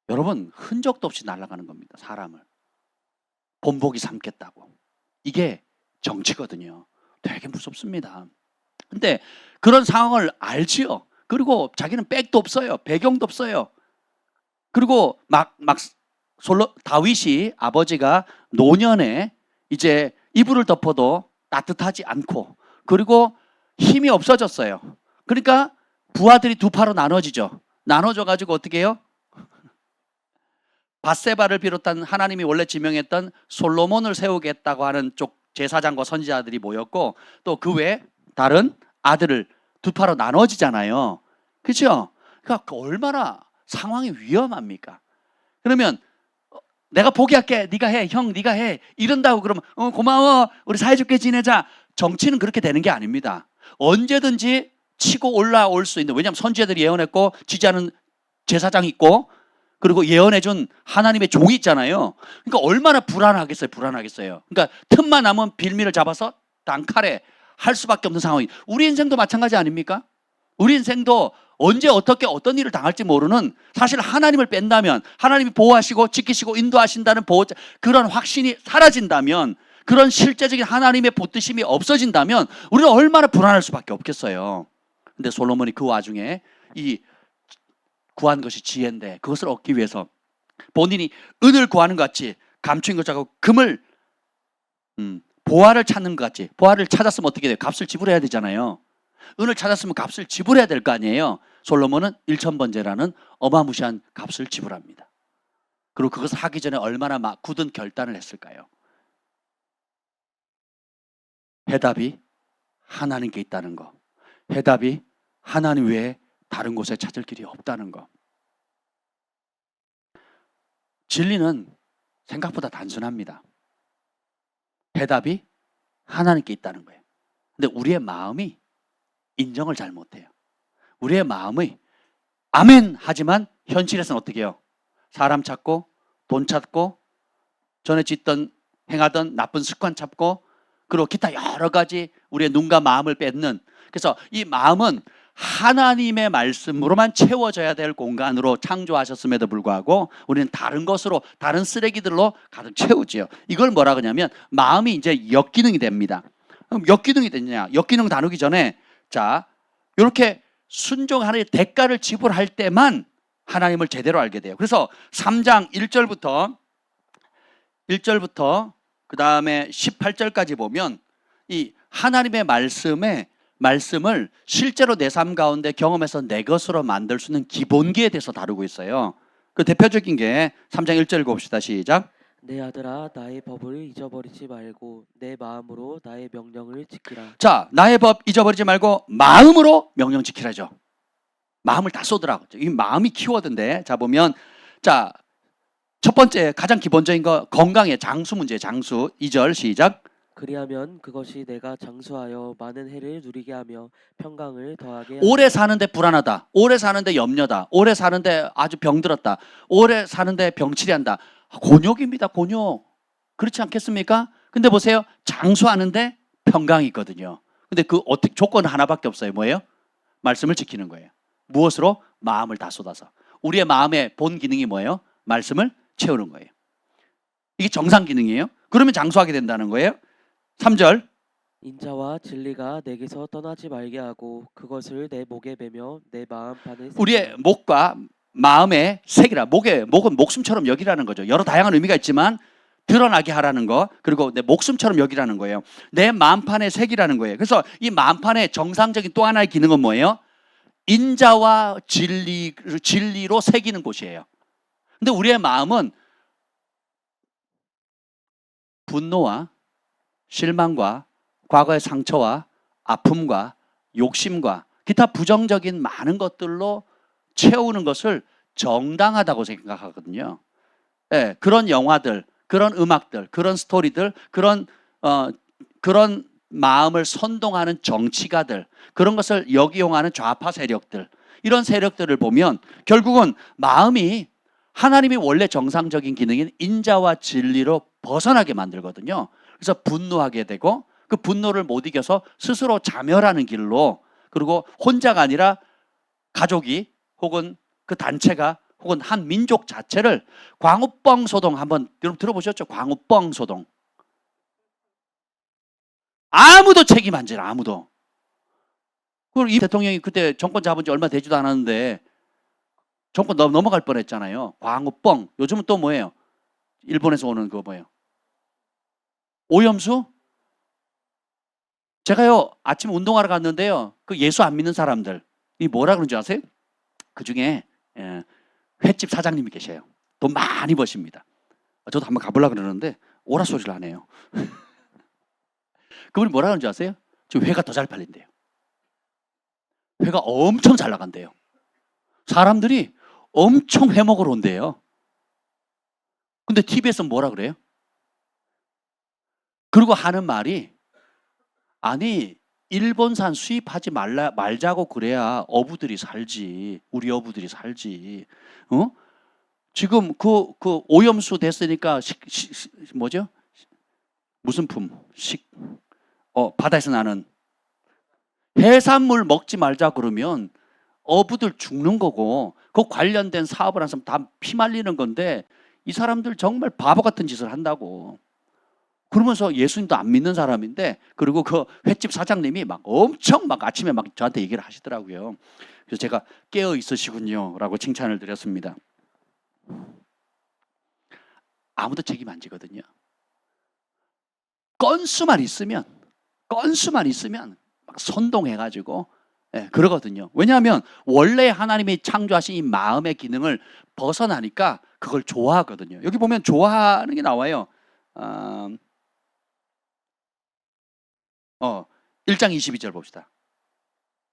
여러분, 흔적도 없이 날아가는 겁니다. 사람을 본보기 삼겠다고. 이게 정치거든요. 되게 무섭습니다. 근데 그런 상황을 알지요. 그리고 자기는 백도 없어요. 배경도 없어요. 그리고 다윗이 아버지가 노년에 이제 이불을 덮어도 따뜻하지 않고, 그리고 힘이 없어졌어요. 그러니까 부하들이 두 파로 나눠지죠. 나눠져 가지고 어떻게 해요? 밧세바를 비롯한 하나님이 원래 지명했던 솔로몬을 세우겠다고 하는 쪽 제사장과 선지자들이 모였고, 또 그 외에 다른 아들을 두 파로 나눠지잖아요. 그렇죠? 그러니까 얼마나 상황이 위험합니까? 그러면 내가 포기할게, 네가 해, 형 네가 해 이런다고 그러면 고마워, 우리 사이좋게 지내자. 정치는 그렇게 되는 게 아닙니다. 언제든지 치고 올라올 수 있는, 왜냐하면 선지자들이 예언했고 지지하는 제사장이 있고 그리고 예언해준 하나님의 종이 있잖아요. 그러니까 얼마나 불안하겠어요. 그러니까 틈만 나면 빌미를 잡아서 단칼에 할 수밖에 없는 상황이. 우리 인생도 마찬가지 아닙니까? 우리 인생도 언제 어떻게 어떤 일을 당할지 모르는, 사실 하나님을 뺀다면, 하나님이 보호하시고 지키시고 인도하신다는 보호자, 그런 확신이 사라진다면, 그런 실제적인 하나님의 보뜨심이 없어진다면 우리는 얼마나 불안할 수밖에 없겠어요. 근데 솔로몬이 그 와중에 이 구한 것이 지혜인데 그것을 얻기 위해서 본인이 은을 구하는 것 같이 감추인 것하고 금을 보화를 찾는 것 같이, 보화를 찾았으면 어떻게 돼요? 값을 지불해야 되잖아요. 은을 찾았으면 값을 지불해야 될 거 아니에요. 솔로몬은 1,000번제라는 어마무시한 값을 지불합니다. 그리고 그것을 하기 전에 얼마나 굳은 결단을 했을까요? 해답이 하나님께 있다는 거, 해답이 하나님 외에 다른 곳에 찾을 길이 없다는 거. 진리는 생각보다 단순합니다. 해답이 하나님께 있다는 거예요. 근데 우리의 마음이 인정을 잘 못해요. 우리의 마음이 아멘 하지만 현실에서는 어떻게 해요? 사람 찾고 돈 찾고 전에 짓던 행하던 나쁜 습관 찾고 그리고 기타 여러 가지 우리의 눈과 마음을 뺏는, 그래서 이 마음은 하나님의 말씀으로만 채워져야 될 공간으로 창조하셨음에도 불구하고 우리는 다른 것으로, 다른 쓰레기들로 가득 채우지요. 이걸 뭐라 그러냐면 마음이 이제 역기능이 됩니다. 그럼 역기능이 되느냐? 역기능 다루기 전에 자, 이렇게 순종하는 대가를 지불할 때만 하나님을 제대로 알게 돼요. 그래서 3장 1절부터 그 다음에 18절까지 보면 이 하나님의 말씀을 실제로 내 삶 가운데 경험해서 내 것으로 만들 수 있는 기본기에 대해서 다루고 있어요. 그 대표적인 게 3장 1절 읽어봅시다. 시작. 내 아들아, 나의 법을 잊어버리지 말고 내 마음으로 나의 명령을 지키라. 자, 나의 법 잊어버리지 말고 마음으로 명령 지키라죠. 마음을 다 쏟으라고. 이 마음이 키워드인데, 자 보면, 자 첫 번째 가장 기본적인 거 건강의 장수 문제. 장수 2절 시작. 그리하면 그것이 내가 장수하여 많은 해를 누리게 하며 평강을 더하게 오래 하리라. 사는데 불안하다. 오래 사는데 염려다. 오래 사는데 아주 병들었다. 오래 사는데 병치레한다. 곤욕입니다. 곤욕. 그렇지 않겠습니까? 근데 보세요. 장수하는데 평강이 있거든요. 근데 그 어떻게 조건 하나밖에 없어요. 뭐예요? 말씀을 지키는 거예요. 무엇으로? 마음을 다 쏟아서. 우리의 마음의 본 기능이 뭐예요? 말씀을 채우는 거예요. 이게 정상 기능이에요. 그러면 장수하게 된다는 거예요. 3절. 인자와 진리가 내게서 떠나지 말게 하고 그것을 내 목에 매며 내 마음판에 우리의 새기라. 목과 마음의 색이라. 목은 목숨처럼 여기라는 거죠. 여러 다양한 의미가 있지만 드러나게 하라는 거, 그리고 내 목숨처럼 여기라는 거예요. 내 마음판의 색이라는 거예요. 그래서 이 마음판의 정상적인 또 하나의 기능은 뭐예요? 인자와 진리로 새기는 곳이에요. 근데 우리의 마음은 분노와 실망과 과거의 상처와 아픔과 욕심과 기타 부정적인 많은 것들로 채우는 것을 정당하다고 생각하거든요. 예, 그런 영화들, 그런 음악들, 그런 스토리들, 그런 마음을 선동하는 정치가들, 그런 것을 역이용하는 좌파 세력들, 이런 세력들을 보면 결국은 마음이 하나님이 원래 정상적인 기능인 인자와 진리로 벗어나게 만들거든요. 그래서 분노하게 되고 그 분노를 못 이겨서 스스로 자멸하는 길로, 그리고 혼자가 아니라 가족이 혹은 그 단체가 혹은 한 민족 자체를 광우뻥 소동 한번 여러분 들어보셨죠? 광우뻥 소동. 아무도 책임 안 져요. 아무도. 그리고 이 대통령이 그때 정권 잡은 지 얼마 되지도 않았는데 정권 넘어갈 뻔했잖아요. 광우뻥. 요즘은 또 뭐예요? 일본에서 오는 그거 뭐예요? 오염수? 제가요 아침 운동하러 갔는데요. 그 예수 안 믿는 사람들 이 뭐라 그런지 아세요? 그 중에 횟집 사장님이 계셔요. 돈 많이 버십니다. 저도 한번 가보려고 그러는데 오라 소리를 안 해요. 그분이 뭐라 그런지 아세요? 지금 회가 더 잘 팔린대요. 회가 엄청 잘 나간대요. 사람들이 엄청 회 먹으러 온대요. 근데 TV에서 뭐라 그래요? 그리고 하는 말이, 아니 일본산 수입하지 말자고 그래야 어부들이 살지. 우리 어부들이 살지. 어? 지금 그 오염수 됐으니까 뭐죠? 무슨 품? 바다에서 나는 해산물 먹지 말자 그러면 어부들 죽는 거고 그 관련된 사업을 한 사람 다 피말리는 건데 이 사람들 정말 바보 같은 짓을 한다고. 그러면서 예수님도 안 믿는 사람인데, 그리고 그 횟집 사장님이 막 엄청 막 아침에 막 저한테 얘기를 하시더라고요. 그래서 제가 깨어 있으시군요라고 칭찬을 드렸습니다. 아무도 책임 안 지거든요. 건수만 있으면 막 선동해가지고 그러거든요. 왜냐하면 원래 하나님이 창조하신 이 마음의 기능을 벗어나니까 그걸 좋아하거든요. 여기 보면 좋아하는 게 나와요. 1장 22절 봅시다.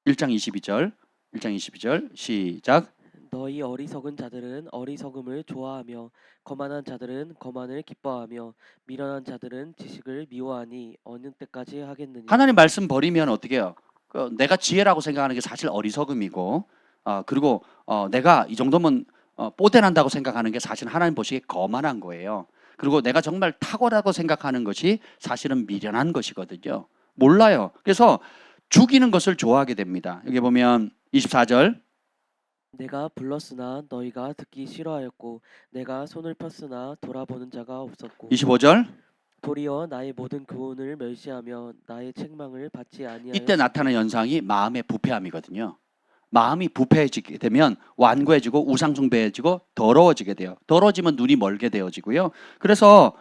1장 22절 시작. 너희 어리석은 자들은 어리석음을 좋아하며 거만한 자들은 거만을 기뻐하며 미련한 자들은 지식을 미워하니 어느 때까지 하겠느냐. 하나님 말씀 버리면 어떻게 해요? 내가 지혜라고 생각하는 게 사실 어리석음이고, 그리고 내가 이 정도면 뽀대난다고 생각하는 게 사실 하나님 보시기에 거만한 거예요. 그리고 내가 정말 탁월하다고 생각하는 것이 사실은 미련한 것이거든요. 몰라요. 그래서 죽이는 것을 좋아하게 됩니다. 여기 보면 24절. 내가 불렀으나 너희가 듣기 싫어하였고 내가 손을 폈으나 돌아보는 자가 없었고 25절. 도리어 나의 모든 교훈을 멸시하며 나의 책망을 받지 아니하였으니. 이때 나타나는 현상이 마음의 부패함이거든요. 마음이 부패해지게 되면 완고해지고 우상숭배해지고 더러워지게 돼요. 더러워지면 눈이 멀게 되어지고요. 그래서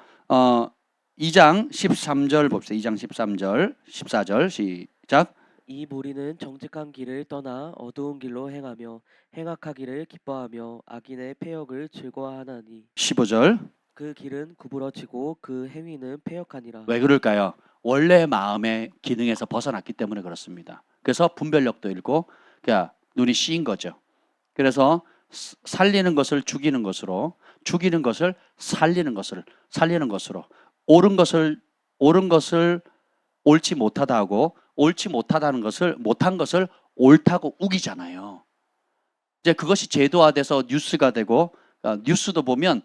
2장 13절 봅시다. 2장 13절 14절 시작. 이 무리는 정직한 길을 떠나 어두운 길로 행하며 행악하기를 기뻐하며 악인의 패역을 즐거워하나니 15절. 그 길은 구부러지고 그 행위는 패역하니라. 왜 그럴까요? 원래 마음의 기능에서 벗어났기 때문에 그렇습니다. 그래서 분별력도 잃고 그냥 눈이 씌인 거죠. 그래서 살리는 것을 죽이는 것으로, 죽이는 것을 살리는 것으로, 옳은 것을 옳지 못하다 하고, 옳지 못하다는 것을, 못한 것을 옳다고 우기잖아요. 이제 그것이 제도화돼서 뉴스가 되고, 뉴스도 보면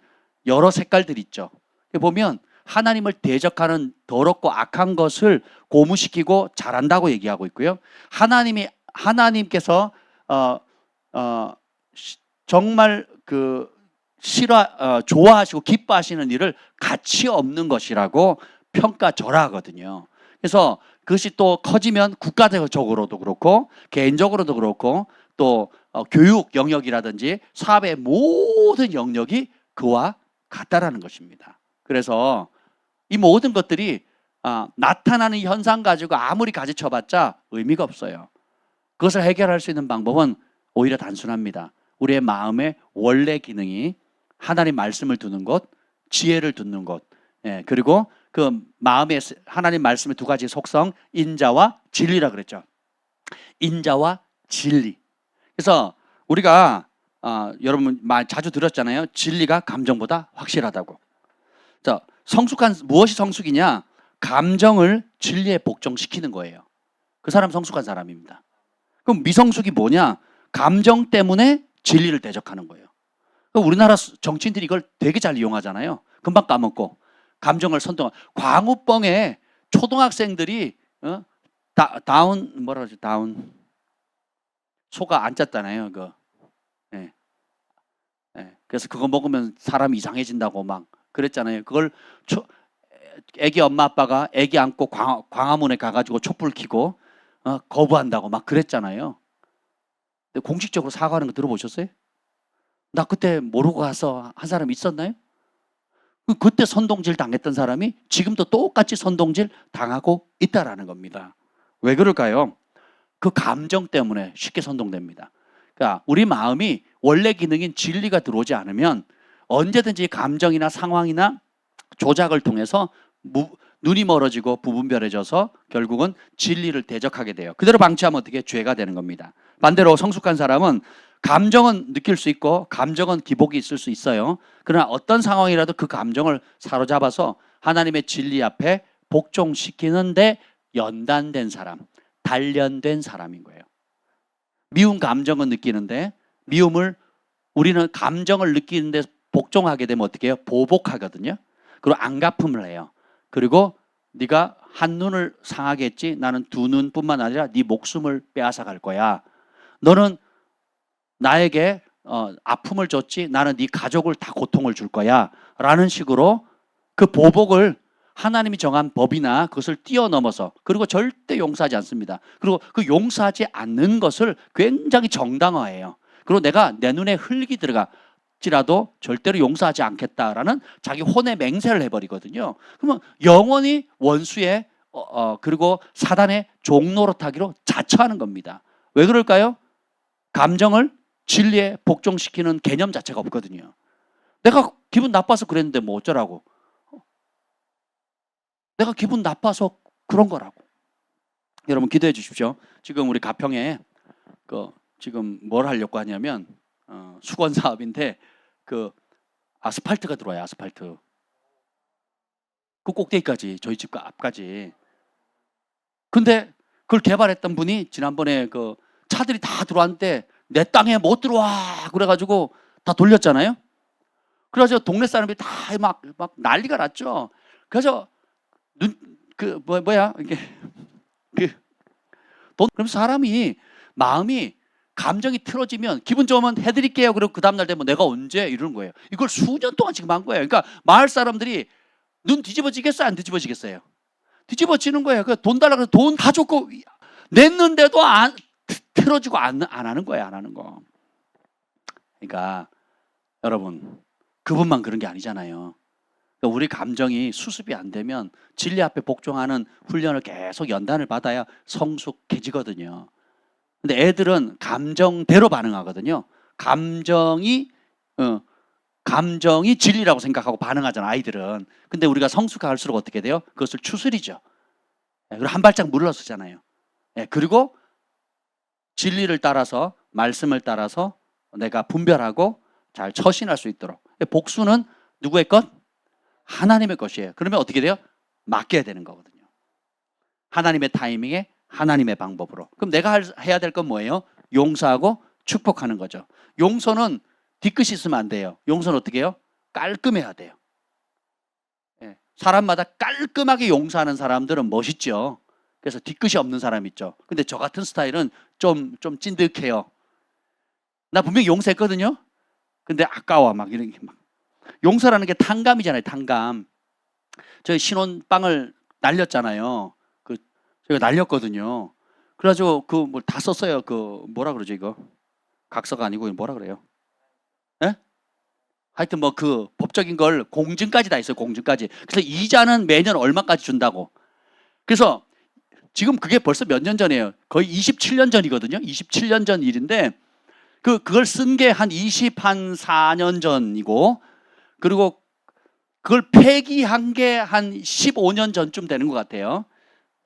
여러 색깔들이 있죠. 보면 하나님을 대적하는 더럽고 악한 것을 고무시키고 잘한다고 얘기하고 있고요. 하나님께서 정말 좋아하시고 기뻐하시는 일을 가치 없는 것이라고 평가절하하거든요. 그래서 그것이 또 커지면 국가적으로도 그렇고 개인적으로도 그렇고 또 교육 영역이라든지 사업의 모든 영역이 그와 같다라는 것입니다. 그래서 이 모든 것들이 나타나는 현상 가지고 아무리 가지쳐봤자 의미가 없어요. 그것을 해결할 수 있는 방법은 오히려 단순합니다. 우리의 마음의 원래 기능이 하나님 말씀을 두는 것, 지혜를 듣는 것, 그리고 그 마음의 하나님 말씀의 두 가지 속성, 인자와 진리라 그랬죠. 인자와 진리. 그래서 우리가 여러분 말 자주 들었잖아요. 진리가 감정보다 확실하다고. 자, 무엇이 성숙이냐? 감정을 진리에 복종시키는 거예요. 그 사람 성숙한 사람입니다. 그럼 미성숙이 뭐냐? 감정 때문에 진리를 대적하는 거예요. 우리나라 정치인들이 이걸 되게 잘 이용하잖아요. 금방 까먹고 감정을 선동. 광우병에 초등학생들이 다운 소가 안 짰잖아요. 그래서 그거 먹으면 사람이 이상해진다고 막 그랬잖아요. 그걸 애기 엄마 아빠가 애기 안고 광화문에 가가지고 촛불 켜고 거부한다고 막 그랬잖아요. 근데 공식적으로 사과하는 거 들어보셨어요? 나 그때 모르고 가서 한 사람 있었나요? 그때 선동질 당했던 사람이 지금도 똑같이 선동질 당하고 있다라는 겁니다. 왜 그럴까요? 그 감정 때문에 쉽게 선동됩니다. 그러니까 우리 마음이 원래 기능인 진리가 들어오지 않으면 언제든지 감정이나 상황이나 조작을 통해서 눈이 멀어지고 부분별해져서 결국은 진리를 대적하게 돼요. 그대로 방치하면 어떻게? 죄가 되는 겁니다. 반대로 성숙한 사람은 감정은 느낄 수 있고 감정은 기복이 있을 수 있어요. 그러나 어떤 상황이라도 그 감정을 사로잡아서 하나님의 진리 앞에 복종시키는데 연단된 사람, 단련된 사람인 거예요. 미운 감정은 느끼는데 우리는 감정을 느끼는데 복종하게 되면 어떻게 해요? 보복하거든요. 그리고 안갚음을 해요. 그리고 네가 한 눈을 상하게 했지 나는 두 눈뿐만 아니라 네 목숨을 빼앗아 갈 거야. 너는 나에게 아픔을 줬지 나는 네 가족을 다 고통을 줄 거야 라는 식으로 그 보복을 하나님이 정한 법이나 그것을 뛰어넘어서 그리고 절대 용서하지 않습니다. 그리고 그 용서하지 않는 것을 굉장히 정당화해요. 그리고 내가 내 눈에 흙이 들어갈지라도 절대로 용서하지 않겠다라는 자기 혼의 맹세를 해버리거든요. 그러면 영원히 원수의 그리고 사단의 종노릇하기로 자처하는 겁니다. 왜 그럴까요? 감정을 진리에 복종시키는 개념 자체가 없거든요. 내가 기분 나빠서 그랬는데 뭐 어쩌라고. 내가 기분 나빠서 그런 거라고. 여러분 기도해 주십시오. 지금 우리 가평에 지금 뭘 하려고 하냐면 수건 사업인데 그 아스팔트가 들어와요. 아스팔트. 그 꼭대기까지 저희 집 앞까지. 근데 그걸 개발했던 분이 지난번에 그 차들이 다 들어왔는데 내 땅에 못 들어와 그래가지고 다 돌렸잖아요. 그래서 동네 사람들이 다 막 난리가 났죠. 그래서 이게 그럼 사람이 마음이 감정이 틀어지면 기분 좋으면 해드릴게요. 그리고 그 다음날 되면 내가 언제 이러는 거예요. 이걸 수년 동안 지금 한 거예요. 그러니까 마을 사람들이 눈 뒤집어지겠어요? 안 뒤집어지겠어요? 뒤집어지는 거예요. 돈 달라고 해서 돈 다 줬고 냈는데도 틀어지고 안 하는 거예요. 안 하는 거. 그러니까 여러분 그분만 그런 게 아니잖아요. 그러니까 우리 감정이 수습이 안 되면 진리 앞에 복종하는 훈련을 계속 연단을 받아야 성숙해지거든요. 근데 애들은 감정대로 반응하거든요. 감정이 진리라고 생각하고 반응하잖아요. 아이들은. 근데 우리가 성숙할수록 어떻게 돼요? 그것을 추스리죠. 그리고 한 발짝 물러서잖아요. 그리고 진리를 따라서 말씀을 따라서 내가 분별하고 잘 처신할 수 있도록. 복수는 누구의 것? 하나님의 것이에요. 그러면 어떻게 돼요? 맡겨야 되는 거거든요. 하나님의 타이밍에 하나님의 방법으로. 그럼 내가 해야 될 건 뭐예요? 용서하고 축복하는 거죠. 용서는 뒤끝이 있으면 안 돼요. 용서는 어떻게 해요? 깔끔해야 돼요. 사람마다 깔끔하게 용서하는 사람들은 멋있죠. 그래서 뒤끝이 없는 사람 있죠. 근데 저 같은 스타일은 좀 찐득해요. 나 분명히 용서했거든요. 근데 아까워 막 이런 게 막. 용서라는 게 탕감이잖아요. 탕감. 저희 신혼방을 날렸잖아요. 제가 날렸거든요. 그래가지고 그 뭐 다 썼어요. 그 뭐라 그러죠 이거? 각서가 아니고 뭐라 그래요? 예? 하여튼 뭐 그 법적인 걸 공증까지 다 있어요. 공증까지. 그래서 이자는 매년 얼마까지 준다고. 그래서 지금 그게 벌써 몇 년 전이에요. 거의 27년 전이거든요. 27년 전 일인데 그걸 쓴 게 한 24년 전이고, 그리고 그걸 폐기한 게 한 15년 전쯤 되는 것 같아요.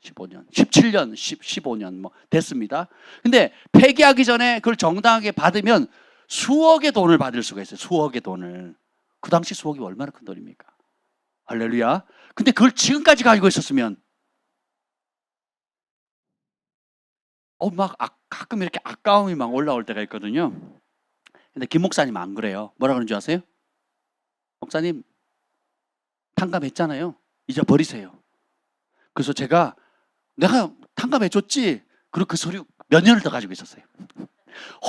15년, 17년, 15년 뭐 됐습니다. 근데 폐기하기 전에 그걸 정당하게 받으면 수억의 돈을 받을 수가 있어요. 수억의 돈을. 그 당시 수억이 얼마나 큰 돈입니까? 할렐루야. 근데 그걸 지금까지 가지고 있었으면 막 가끔 이렇게 아까움이 막 올라올 때가 있거든요. 근데 김 목사님 안 그래요. 뭐라 그러는 줄 아세요? 목사님 탕감했잖아요. 이제 버리세요. 그래서 내가 탕감해줬지. 그리고 그 소리 몇 년을 더 가지고 있었어요.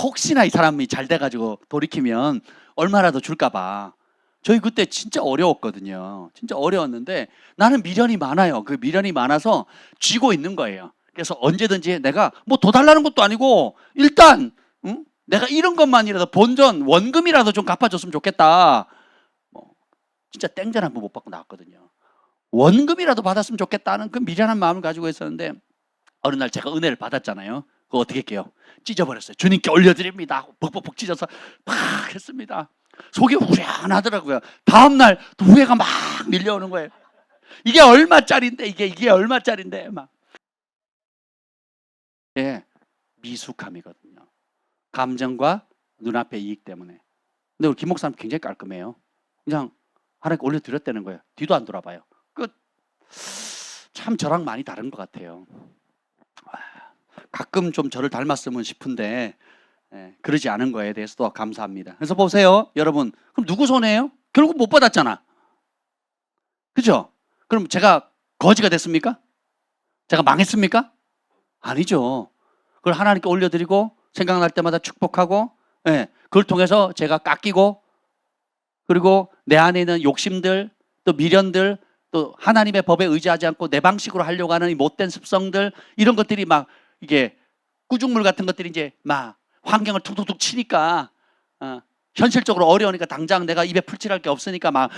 혹시나 이 사람이 잘 돼가지고 돌이키면 얼마라도 줄까봐. 저희 그때 진짜 어려웠거든요. 진짜 어려웠는데 나는 미련이 많아요. 그 미련이 많아서 쥐고 있는 거예요. 그래서 언제든지 내가 뭐 더 달라는 것도 아니고 일단 내가 이런 것만이라도 본전 원금이라도 좀 갚아줬으면 좋겠다. 진짜 땡전 한 번 못 받고 나왔거든요. 원금이라도 받았으면 좋겠다는 그 미련한 마음을 가지고 있었는데 어느 날 제가 은혜를 받았잖아요. 그거 어떻게 할게요? 찢어버렸어요. 주님께 올려드립니다. 벅벅벅 찢어서 막 했습니다. 속이 후련하더라고요. 다음날 또 후회가 막 밀려오는 거예요. 이게 얼마짜린데 이게 얼마짜린데 막. 예, 미숙함이거든요. 감정과 눈앞의 이익 때문에. 근데 우리 김 목사님 굉장히 깔끔해요. 그냥 하나님께 올려드렸다는 거예요. 뒤도 안 돌아봐요. 참 저랑 많이 다른 것 같아요. 가끔 좀 저를 닮았으면 싶은데 그러지 않은 거에 대해서도 감사합니다. 그래서 보세요, 여러분. 그럼 누구 손해예요? 결국 못 받았잖아. 그죠? 그럼 제가 거지가 됐습니까? 제가 망했습니까? 아니죠. 그걸 하나님께 올려드리고 생각날 때마다 축복하고, 그걸 통해서 제가 깎이고, 그리고 내 안에 있는 욕심들, 또 미련들, 또 하나님의 법에 의지하지 않고 내 방식으로 하려고 하는 이 못된 습성들, 이런 것들이 막 이게 꾸중물 같은 것들이 이제 막 환경을 툭툭툭 치니까 현실적으로 어려우니까 당장 내가 입에 풀칠할 게 없으니까 막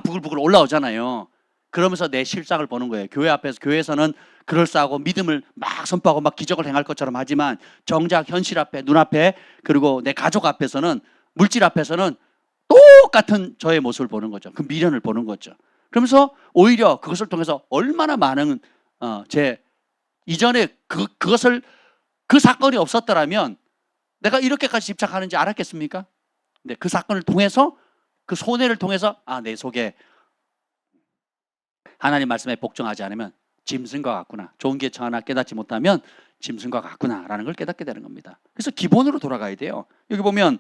부글부글 올라오잖아요. 그러면서 내 실상을 보는 거예요. 교회에서는 그럴싸하고 믿음을 막 선포하고 막 기적을 행할 것처럼 하지만 정작 현실 앞에, 눈앞에, 그리고 내 가족 앞에서는, 물질 앞에서는 똑같은 저의 모습을 보는 거죠. 그 미련을 보는 거죠. 그러면서 오히려 그것을 통해서 얼마나 많은 제 이전에 그것을 그 사건이 없었더라면 내가 이렇게까지 집착하는지 알았겠습니까? 근데 그 사건을 통해서, 그 손해를 통해서 내 속에 하나님 말씀에 복종하지 않으면 짐승과 같구나. 좋은 게 하나 깨닫지 못하면 짐승과 같구나라는 걸 깨닫게 되는 겁니다. 그래서 기본으로 돌아가야 돼요. 여기 보면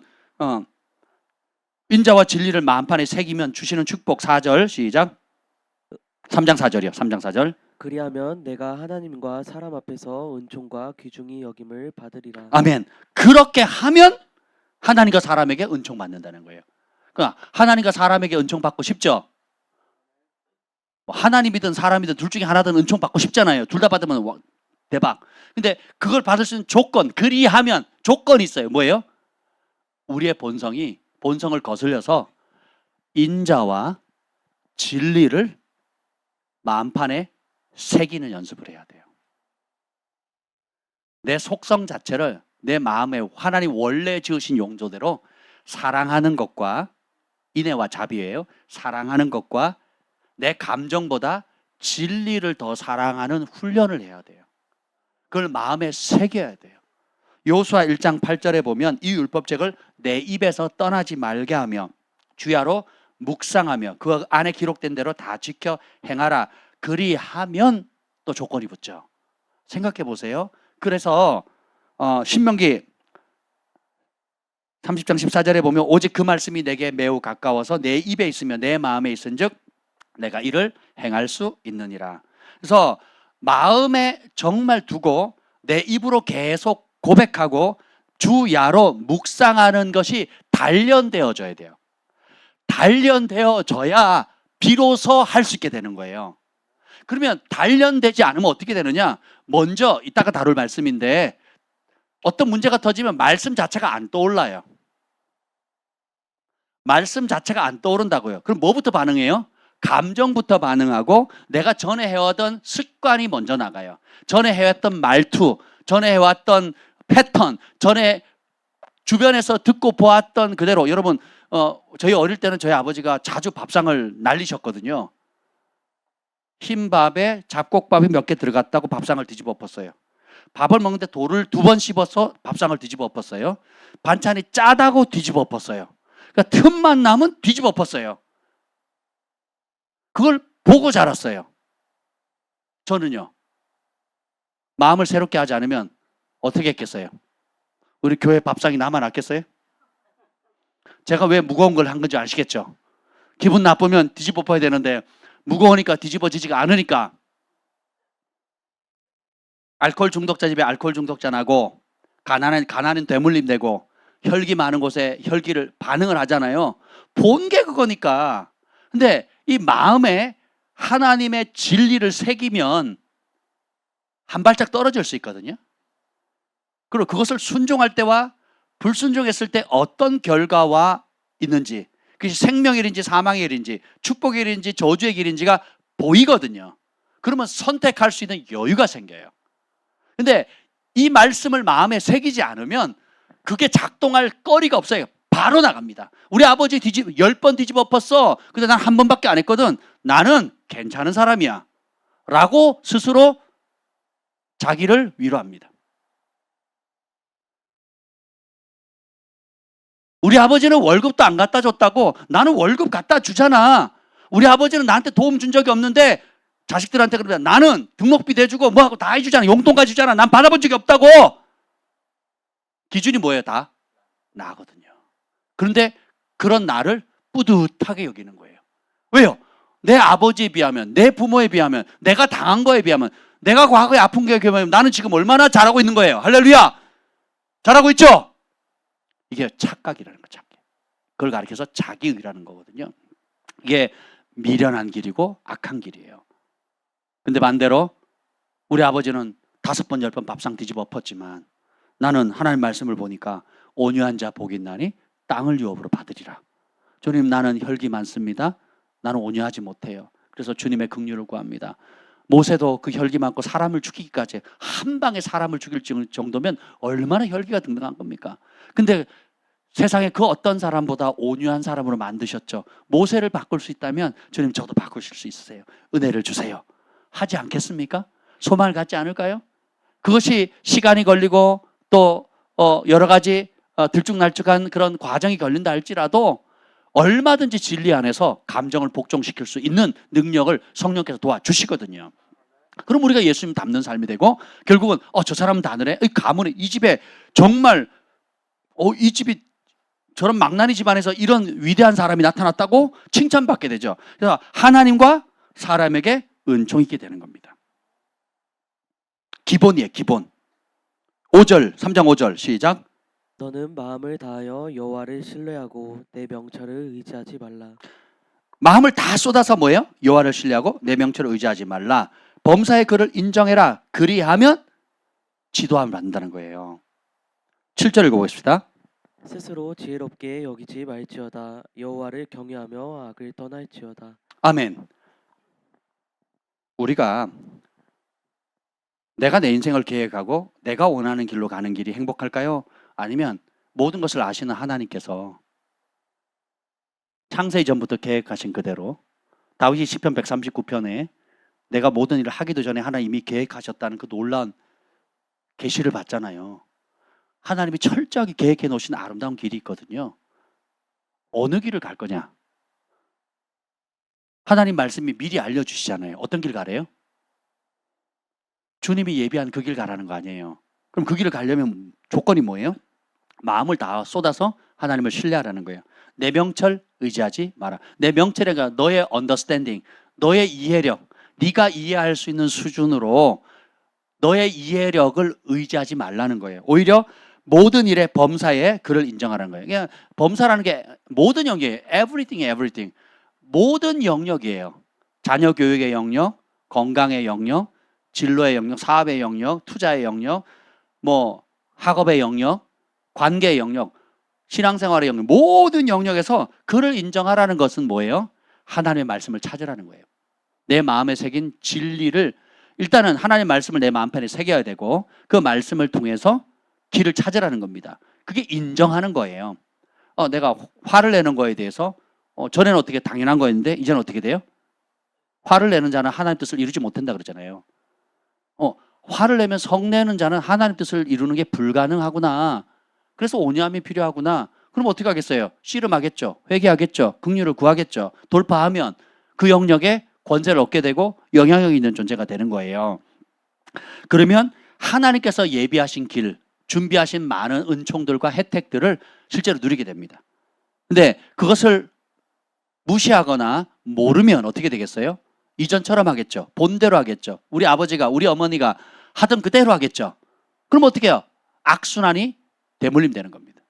인자와 진리를 마음판에 새기면 주시는 축복 4절 시작. 3장 4절이요. 3장 4절. 그리하면 내가 하나님과 사람 앞에서 은총과 귀중히 여김을 받으리라. 아멘. 그렇게 하면 하나님과 사람에게 은총 받는다는 거예요. 그러니까 하나님과 사람에게 은총 받고 싶죠? 하나님이든 사람이든 둘 중에 하나든 은총 받고 싶잖아요. 둘 다 받으면 대박. 근데 그걸 받을 수 있는 조건, 그리하면 조건이 있어요. 뭐예요? 우리의 본성을 거슬려서 인자와 진리를 마음판에 새기는 연습을 해야 돼요. 내 속성 자체를 내 마음에 하나님 원래 지으신 용도대로 사랑하는 것과, 인애와 자비예요. 사랑하는 것과 내 감정보다 진리를 더 사랑하는 훈련을 해야 돼요. 그걸 마음에 새겨야 돼요. 여호수아 1장 8절에 보면 이 율법책을 내 입에서 떠나지 말게 하며 주야로 묵상하며 그 안에 기록된 대로 다 지켜 행하라. 그리하면 또 조건이 붙죠. 생각해 보세요. 그래서 신명기 30장 14절에 보면 오직 그 말씀이 내게 매우 가까워서 내 입에 있으며 내 마음에 있은즉 내가 이를 행할 수 있느니라. 그래서 마음에 정말 두고 내 입으로 계속 고백하고 주야로 묵상하는 것이 단련되어져야 돼요. 단련되어져야 비로소 할 수 있게 되는 거예요. 그러면 단련되지 않으면 어떻게 되느냐? 먼저 이따가 다룰 말씀인데 어떤 문제가 터지면 말씀 자체가 안 떠올라요. 말씀 자체가 안 떠오른다고요. 그럼 뭐부터 반응해요? 감정부터 반응하고 내가 전에 해왔던 습관이 먼저 나가요. 전에 해왔던 말투, 전에 해왔던 패턴, 전에 주변에서 듣고 보았던 그대로. 여러분 저희 어릴 때는 저희 아버지가 자주 밥상을 날리셨거든요. 흰밥에 잡곡밥이 몇 개 들어갔다고 밥상을 뒤집어 엎었어요. 밥을 먹는데 돌을 2번 씹어서 밥상을 뒤집어 엎었어요. 반찬이 짜다고 뒤집어 엎었어요. 그러니까 틈만 나면 뒤집어 엎었어요. 그걸 보고 자랐어요. 저는요. 마음을 새롭게 하지 않으면 어떻게 했겠어요? 우리 교회 밥상이 남아났겠어요? 제가 왜 무거운 걸 한 건지 아시겠죠? 기분 나쁘면 뒤집어 엎어야 되는데 무거우니까 뒤집어지지가 않으니까. 알코올 중독자 집에 알코올 중독자 나고 가난은 되물림 되고 혈기 많은 곳에 혈기를 반응을 하잖아요. 본 게 그거니까. 근데 이 마음에 하나님의 진리를 새기면 한 발짝 떨어질 수 있거든요. 그리고 그것을 순종할 때와 불순종했을 때 어떤 결과와 있는지, 그것이 생명의 길인지 사망의 길인지 축복의 길인지 저주의 길인지가 보이거든요. 그러면 선택할 수 있는 여유가 생겨요. 근데 이 말씀을 마음에 새기지 않으면 그게 작동할 거리가 없어요. 바로 나갑니다. 우리 아버지 10번 뒤집어 엎었어. 근데 난 한 번밖에 안 했거든. 나는 괜찮은 사람이야 라고 스스로 자기를 위로합니다. 우리 아버지는 월급도 안 갖다 줬다고 나는 월급 갖다 주잖아. 우리 아버지는 나한테 도움 준 적이 없는데 자식들한테 그러면 나는 등록비 대주고 뭐하고 다 해주잖아. 용돈까지 주잖아. 난 받아본 적이 없다고. 기준이 뭐예요? 다 나거든요. 그런데 그런 나를 뿌듯하게 여기는 거예요. 왜요? 내 아버지에 비하면, 내 부모에 비하면, 내가 당한 거에 비하면, 내가 과거에 아픈 게 비하면 나는 지금 얼마나 잘하고 있는 거예요. 할렐루야. 잘하고 있죠? 이게 착각이라는 거, 착각. 그걸 가리켜서 자기의라는 거거든요. 이게 미련한 길이고 악한 길이에요. 근데 반대로 우리 아버지는 5번, 10번 밥상 뒤집어 엎었지만 나는 하나님 말씀을 보니까 온유한 자 복이 있나니 땅을 유업으로 받으리라. 주님, 나는 혈기 많습니다. 나는 온유하지 못해요. 그래서 주님의 긍휼을 구합니다. 모세도 그 혈기 많고 사람을 죽이기까지 한 방에 사람을 죽일 정도면 얼마나 혈기가 등등한 겁니까? 근데 세상에 그 어떤 사람보다 온유한 사람으로 만드셨죠. 모세를 바꿀 수 있다면 주님 저도 바꾸실 수 있으세요. 은혜를 주세요. 하지 않겠습니까? 소망을 갖지 않을까요? 그것이 시간이 걸리고 또 여러 가지 들쭉날쭉한 그런 과정이 걸린다 할지라도 얼마든지 진리 안에서 감정을 복종시킬 수 있는 능력을 성령께서 도와주시거든요. 그럼 우리가 예수님 닮는 삶이 되고 결국은 저 사람은 다르네. 이 가문에 이 집에 정말 이 집이 저런 망나니 집안에서 이런 위대한 사람이 나타났다고 칭찬받게 되죠. 그래서 하나님과 사람에게 은총이 있게 되는 겁니다. 기본이에요, 기본. 5절, 3장 5절 시작. 너는 마음을 다하여 여호와를 신뢰하고 내 명철을 의지하지 말라. 마음을 다 쏟아서 뭐예요? 여호와를 신뢰하고 내 명철을 의지하지 말라. 범사의 그를 인정해라. 그리하면 지도함을 받는다는 거예요. 7절 읽어보겠습니다. 스스로 지혜롭게 여기지 말지어다. 여호와를 경외하며 악을 떠날지어다. 아멘. 우리가 내가 내 인생을 계획하고 내가 원하는 길로 가는 길이 행복할까요? 아니면 모든 것을 아시는 하나님께서 창세 이전부터 계획하신 그대로 다윗이 시편 139편에 내가 모든 일을 하기도 전에 하나님이 계획하셨다는 그 놀라운 계시를 받잖아요. 하나님이 철저하게 계획해 놓으신 아름다운 길이 있거든요. 어느 길을 갈 거냐? 하나님 말씀이 미리 알려주시잖아요. 어떤 길 가래요? 주님이 예비한 그 길 가라는 거 아니에요. 그럼 그 길을 가려면 조건이 뭐예요? 마음을 다 쏟아서 하나님을 신뢰하라는 거예요. 내 명철 의지하지 마라. 내 명철이가 너의 언더스탠딩, 너의 이해력, 네가 이해할 수 있는 수준으로 너의 이해력을 의지하지 말라는 거예요. 오히려 모든 일의 범사에 그를 인정하라는 거예요. 그냥 범사라는 게 모든 영역이에요. everything. 모든 영역이에요. 자녀 교육의 영역, 건강의 영역, 진로의 영역, 사업의 영역, 투자의 영역, 뭐 학업의 영역, 관계의 영역, 신앙생활의 영역, 모든 영역에서 그를 인정하라는 것은 뭐예요? 하나님의 말씀을 찾으라는 거예요. 내 마음에 새긴 진리를 일단은 하나님의 말씀을 내 마음편에 새겨야 되고 그 말씀을 통해서 길을 찾으라는 겁니다. 그게 인정하는 거예요. 내가 화를 내는 거에 대해서 전에는 어떻게 당연한 거였는데 이제는 어떻게 돼요? 화를 내는 자는 하나님 뜻을 이루지 못한다 그러잖아요. 화를 내면 성내는 자는 하나님 뜻을 이루는 게 불가능하구나. 그래서 온유함이 필요하구나. 그럼 어떻게 하겠어요? 씨름하겠죠. 회개하겠죠. 긍휼을 구하겠죠. 돌파하면 그 영역에 권세를 얻게 되고 영향력이 있는 존재가 되는 거예요. 그러면 하나님께서 예비하신 길, 준비하신 많은 은총들과 혜택들을 실제로 누리게 됩니다. 근데 그것을 무시하거나 모르면 어떻게 되겠어요? 이전처럼 하겠죠. 본대로 하겠죠. 우리 아버지가, 우리 어머니가 하던 그대로 하겠죠. 그럼 어떻게 해요? 악순환이 대물림 되는 겁니다.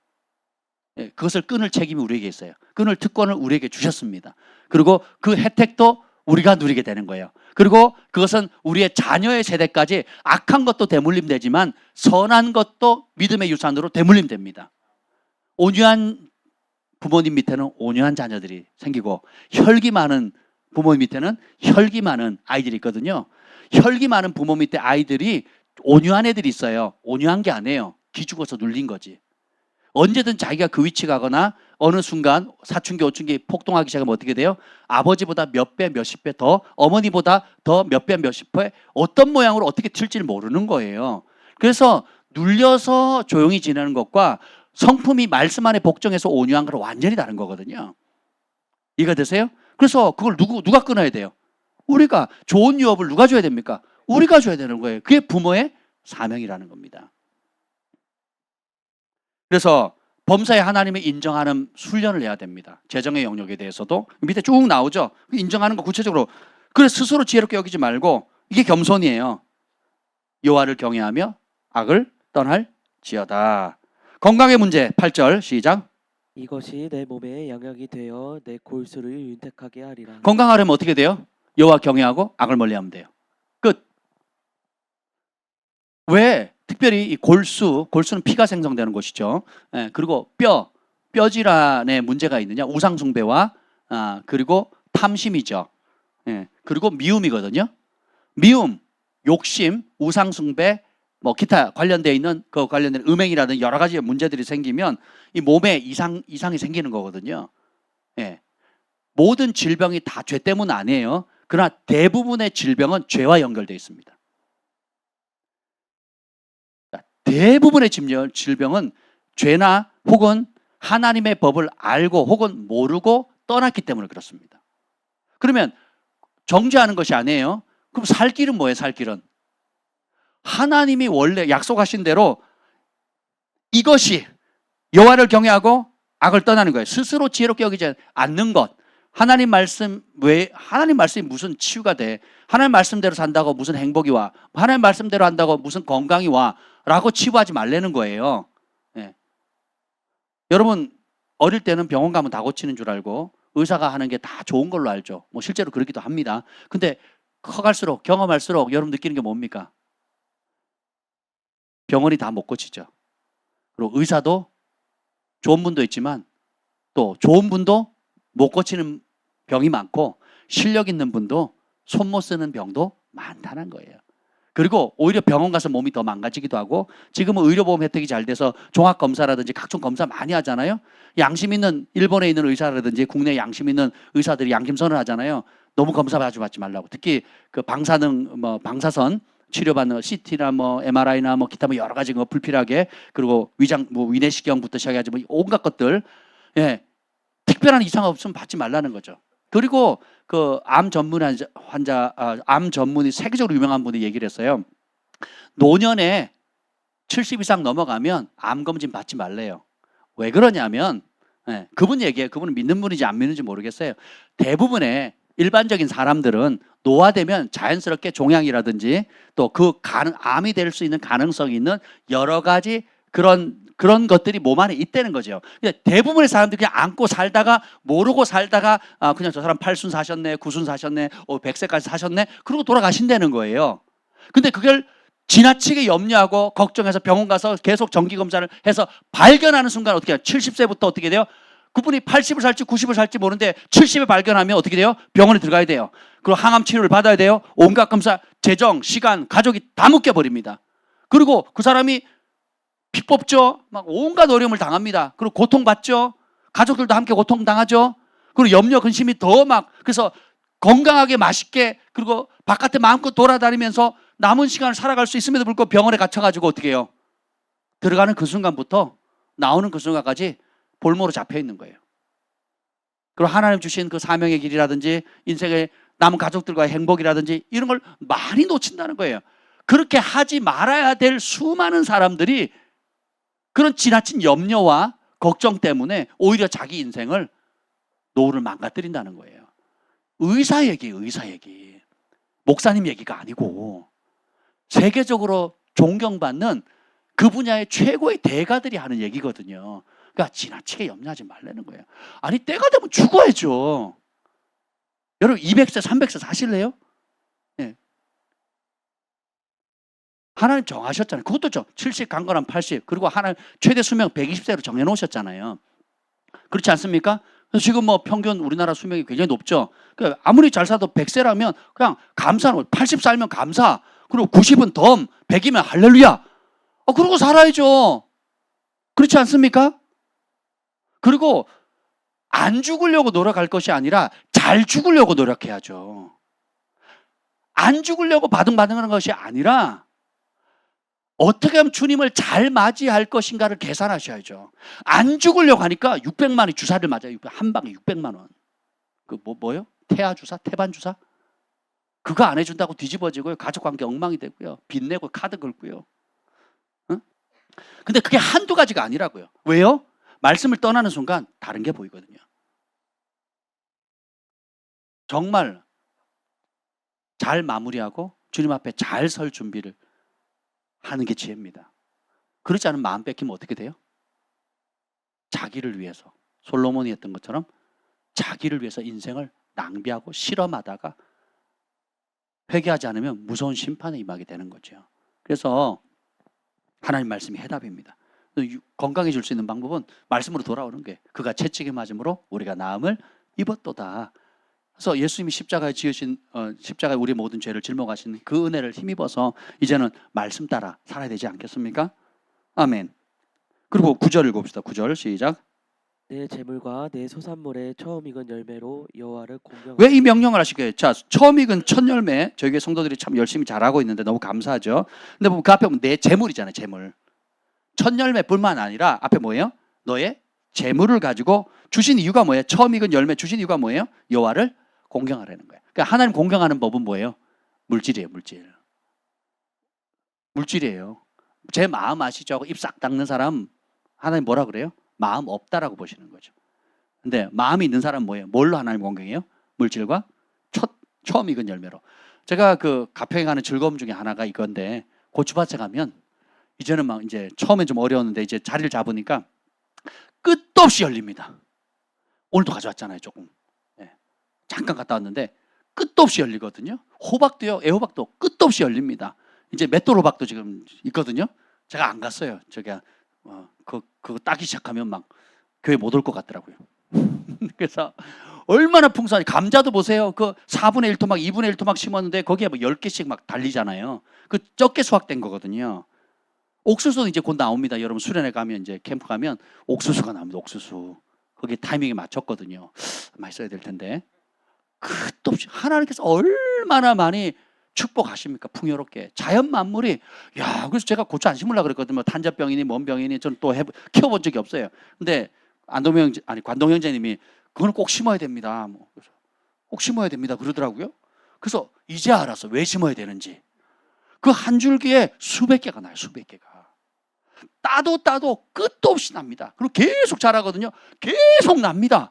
그것을 끊을 책임이 우리에게 있어요. 끊을 특권을 우리에게 주셨습니다. 그리고 그 혜택도 우리가 누리게 되는 거예요. 그리고 그것은 우리의 자녀의 세대까지 악한 것도 대물림 되지만 선한 것도 믿음의 유산으로 대물림 됩니다. 온유한 부모님 밑에는 온유한 자녀들이 생기고 혈기 많은 부모님 밑에는 혈기 많은 아이들이 있거든요. 혈기 많은 부모 밑에 아이들이 온유한 애들이 있어요. 온유한 게 아니에요. 기죽어서 눌린 거지. 언제든 자기가 그 위치 가거나 어느 순간 사춘기, 오춘기 폭동하기 시작하면 어떻게 돼요? 아버지보다 몇 배, 몇십 배 더, 어머니보다 더 몇 배, 몇십 배 어떤 모양으로 어떻게 튈지를 모르는 거예요. 그래서 눌려서 조용히 지내는 것과 성품이 말씀 안에 복종해서 온유한 거랑 완전히 다른 거거든요. 이해가 되세요? 그래서 그걸 누가 끊어야 돼요? 우리가. 좋은 유업을 누가 줘야 됩니까? 우리가 줘야 되는 거예요. 그게 부모의 사명이라는 겁니다. 그래서 범사에 하나님이 인정하는 훈련을 해야 됩니다. 재정의 영역에 대해서도 밑에 쭉 나오죠. 인정하는 거 구체적으로. 그래 스스로 지혜롭게 여기지 말고 이게 겸손이에요. 여호와를 경외하며 악을 떠날지어다. 건강의 문제 8절 시작. 이것이 내 몸의 양약이 되어 내 골수를 윤택하게 하리라. 건강하려면 어떻게 돼요? 여호와 경외하고 악을 멀리하면 돼요. 끝. 왜? 특별히 이 골수는 피가 생성되는 곳이죠. 그리고 뼈질환에 문제가 있느냐? 우상숭배와 그리고 탐심이죠. 그리고 미움이거든요. 미움, 욕심, 우상숭배, 뭐 기타 관련되어 있는 그 관련된 음행이라든 여러 가지 문제들이 생기면 이 몸에 이상이 생기는 거거든요. 모든 질병이 다 죄 때문 아니에요. 그러나 대부분의 질병은 죄와 연결되어 있습니다. 대부분의 질병은 죄나 혹은 하나님의 법을 알고 혹은 모르고 떠났기 때문에 그렇습니다. 그러면 정죄하는 것이 아니에요. 그럼 살 길은 뭐예요? 살 길은 하나님이 원래 약속하신 대로 이것이 여호와를 경외하고 악을 떠나는 거예요. 스스로 지혜롭게 여기지 않는 것. 하나님 말씀 왜 하나님 말씀이 무슨 치유가 돼? 하나님 말씀대로 산다고 무슨 행복이 와? 하나님 말씀대로 한다고 무슨 건강이 와? 라고 치부하지 말라는 거예요. 여러분 어릴 때는 병원 가면 다 고치는 줄 알고 의사가 하는 게 다 좋은 걸로 알죠. 뭐 실제로 그러기도 합니다. 근데 커갈수록 경험할수록 여러분 느끼는 게 뭡니까? 병원이 다 못 고치죠. 그리고 의사도 좋은 분도 있지만 또 좋은 분도 못 고치는 병이 많고 실력 있는 분도 손 못 쓰는 병도 많다는 거예요. 그리고 오히려 병원 가서 몸이 더 망가지기도 하고 지금은 의료보험 혜택이 잘 돼서 종합검사라든지 각종 검사 많이 하잖아요. 양심 있는 일본에 있는 의사라든지 국내 양심 있는 의사들이 양심선을 하잖아요. 너무 검사 받지 말라고. 특히 그 방사선 치료받는 CT나 뭐 MRI나 뭐 기타 뭐 여러 가지 거 불필요하게 그리고 위장 뭐 위내시경부터 시작해가지고 뭐 온갖 것들 예 특별한 이상 없으면 받지 말라는 거죠. 그리고 그 암 전문 환자 암 전문의 세계적으로 유명한 분이 얘기를 했어요. 노년에 70 이상 넘어가면 암 검진 받지 말래요. 왜 그러냐면 예, 그분 얘기예요. 그분은 믿는 분인지 안 믿는지 모르겠어요. 대부분의 일반적인 사람들은 노화되면 자연스럽게 종양이라든지 또 그 암이 될 수 있는 가능성이 있는 여러 가지 그런 것들이 몸 안에 있다는 거죠. 근데 대부분의 사람들이 그냥 안고 살다가 모르고 살다가 그냥 저 사람 8순 사셨네, 9순 사셨네, 100세까지 사셨네, 그러고 돌아가신다는 거예요. 근데 그걸 지나치게 염려하고 걱정해서 병원 가서 계속 정기 검사를 해서 발견하는 순간 어떻게 해요? 70세부터 어떻게 돼요? 그분이 80을 살지 90을 살지 모르는데 70에 발견하면 어떻게 돼요? 병원에 들어가야 돼요. 그리고 항암 치료를 받아야 돼요. 온갖 검사, 재정, 시간, 가족이 다 묶여버립니다. 그리고 그 사람이 피 뽑죠. 막 온갖 어려움을 당합니다. 그리고 고통받죠. 가족들도 함께 고통당하죠. 그리고 염려, 근심이 더 막 그래서 건강하게 맛있게 그리고 바깥에 마음껏 돌아다니면서 남은 시간을 살아갈 수 있음에도 불구하고 병원에 갇혀가지고 어떻게 해요? 들어가는 그 순간부터 나오는 그 순간까지 볼모로 잡혀 있는 거예요. 그리고 하나님 주신 그 사명의 길이라든지 인생의 남은 가족들과의 행복이라든지 이런 걸 많이 놓친다는 거예요. 그렇게 하지 말아야 될 수많은 사람들이 그런 지나친 염려와 걱정 때문에 오히려 자기 인생을 노후를 망가뜨린다는 거예요. 의사 얘기. 목사님 얘기가 아니고 세계적으로 존경받는 그 분야의 최고의 대가들이 하는 얘기거든요. 그러니까 지나치게 염려하지 말라는 거예요. 아니 때가 되면 죽어야죠. 여러분 200세 300세 사실래요? 네. 하나님 정하셨잖아요. 그것도 70 강건한 80 그리고 하나님 최대 수명 120세로 정해놓으셨잖아요. 그렇지 않습니까? 그래서 지금 뭐 평균 우리나라 수명이 굉장히 높죠. 그러니까 아무리 잘 살아도 100세라면 그냥 감사하는 거예요. 80 살면 감사. 그리고 90은 덤, 100이면 할렐루야. 그러고 살아야죠. 그렇지 않습니까? 그리고 안 죽으려고 노력할 것이 아니라 잘 죽으려고 노력해야죠. 안 죽으려고 바둥바둥하는 것이 아니라 어떻게 하면 주님을 잘 맞이할 것인가를 계산하셔야죠. 안 죽으려고 하니까 600만 원이 주사를 맞아요. 한 방에 600만 원. 그 뭐요? 태아 주사? 태반 주사? 그거 안 해준다고 뒤집어지고요. 가족관계 엉망이 되고요. 빚내고 카드 긁고요. 응? 근데 그게 한두 가지가 아니라고요. 왜요? 말씀을 떠나는 순간 다른 게 보이거든요. 정말 잘 마무리하고 주님 앞에 잘 설 준비를 하는 게 지혜입니다. 그렇지 않으면 마음 뺏기면 어떻게 돼요? 자기를 위해서 솔로몬이 했던 것처럼 자기를 위해서 인생을 낭비하고 실험하다가 회개하지 않으면 무서운 심판에 임하게 되는 거죠. 그래서 하나님 말씀이 해답입니다. 건강해질 수 있는 방법은 말씀으로 돌아오는 게 그가 채찍에 맞음으로 우리가 나음을 입었도다. 그래서 예수님이 십자가에 지으신 십자가에 우리 모든 죄를 짊어가신 그 은혜를 힘입어서 이제는 말씀 따라 살아야 되지 않겠습니까? 아멘. 그리고 9절 읽읍시다. 9절 시작. 내 재물과 내 소산물의 처음 익은 열매로 여호와를 공경하라. 왜 이 명령을 하시게요? 자, 처음 익은 첫 열매 저희 성도들이 참 열심히 잘하고 있는데 너무 감사하죠. 근데 그 앞에 보면 내 재물이잖아요. 재물. 첫 열매뿐만 아니라 앞에 뭐예요? 너의 재물을 가지고 주신 이유가 뭐예요? 처음 익은 열매 주신 이유가 뭐예요? 여호와를 공경하라는 거예요. 그러니까 하나님 공경하는 법은 뭐예요? 물질이에요. 물질이에요. 제 마음 아시죠? 하고 입 싹 닦는 사람 하나님 뭐라 그래요? 마음 없다라고 보시는 거죠. 근데 마음이 있는 사람은 뭐예요? 뭘로 하나님 공경해요? 물질과 처음 익은 열매로. 제가 그 가평에 가는 즐거움 중에 하나가 이건데 고추밭에 가면 이제는 막 이제 처음엔 좀 어려웠는데 이제 자리를 잡으니까 끝도 없이 열립니다. 오늘도 가져왔잖아요, 조금. 네. 잠깐 갔다 왔는데 끝도 없이 열리거든요. 호박도요, 애호박도 끝도 없이 열립니다. 이제 맷돌 호박도 지금 있거든요. 제가 안 갔어요. 제가 그거 따기 시작하면 막 교회 못 올 것 같더라고요. 그래서 얼마나 풍성하니 감자도 보세요. 그 4분의 1토막, 2분의 1토막 심었는데 거기에 뭐 10개씩 막 달리잖아요. 그 적게 수확된 거거든요. 옥수수도 이제 곧 나옵니다. 여러분 수련회 가면 이제 캠프 가면 옥수수가 나옵니다. 옥수수. 거기 타이밍에 맞췄거든요. 맛있어야 될 텐데. 끝도 없이 하나님께서 얼마나 많이 축복하십니까? 풍요롭게. 자연 만물이, 야, 그래서 제가 고추 안 심으려고 그랬거든요. 뭐 탄저병이니 뭔 병이니 저는 또 키워본 적이 없어요. 근데 관동 형제님이 그거는 꼭 심어야 됩니다. 뭐 그래서 꼭 심어야 됩니다. 그러더라고요. 그래서 이제 알았어. 왜 심어야 되는지. 그 한 줄기에 수백 개가 나요. 수백 개가. 따도 끝도 없이 납니다. 그리고 계속 자라거든요. 계속 납니다.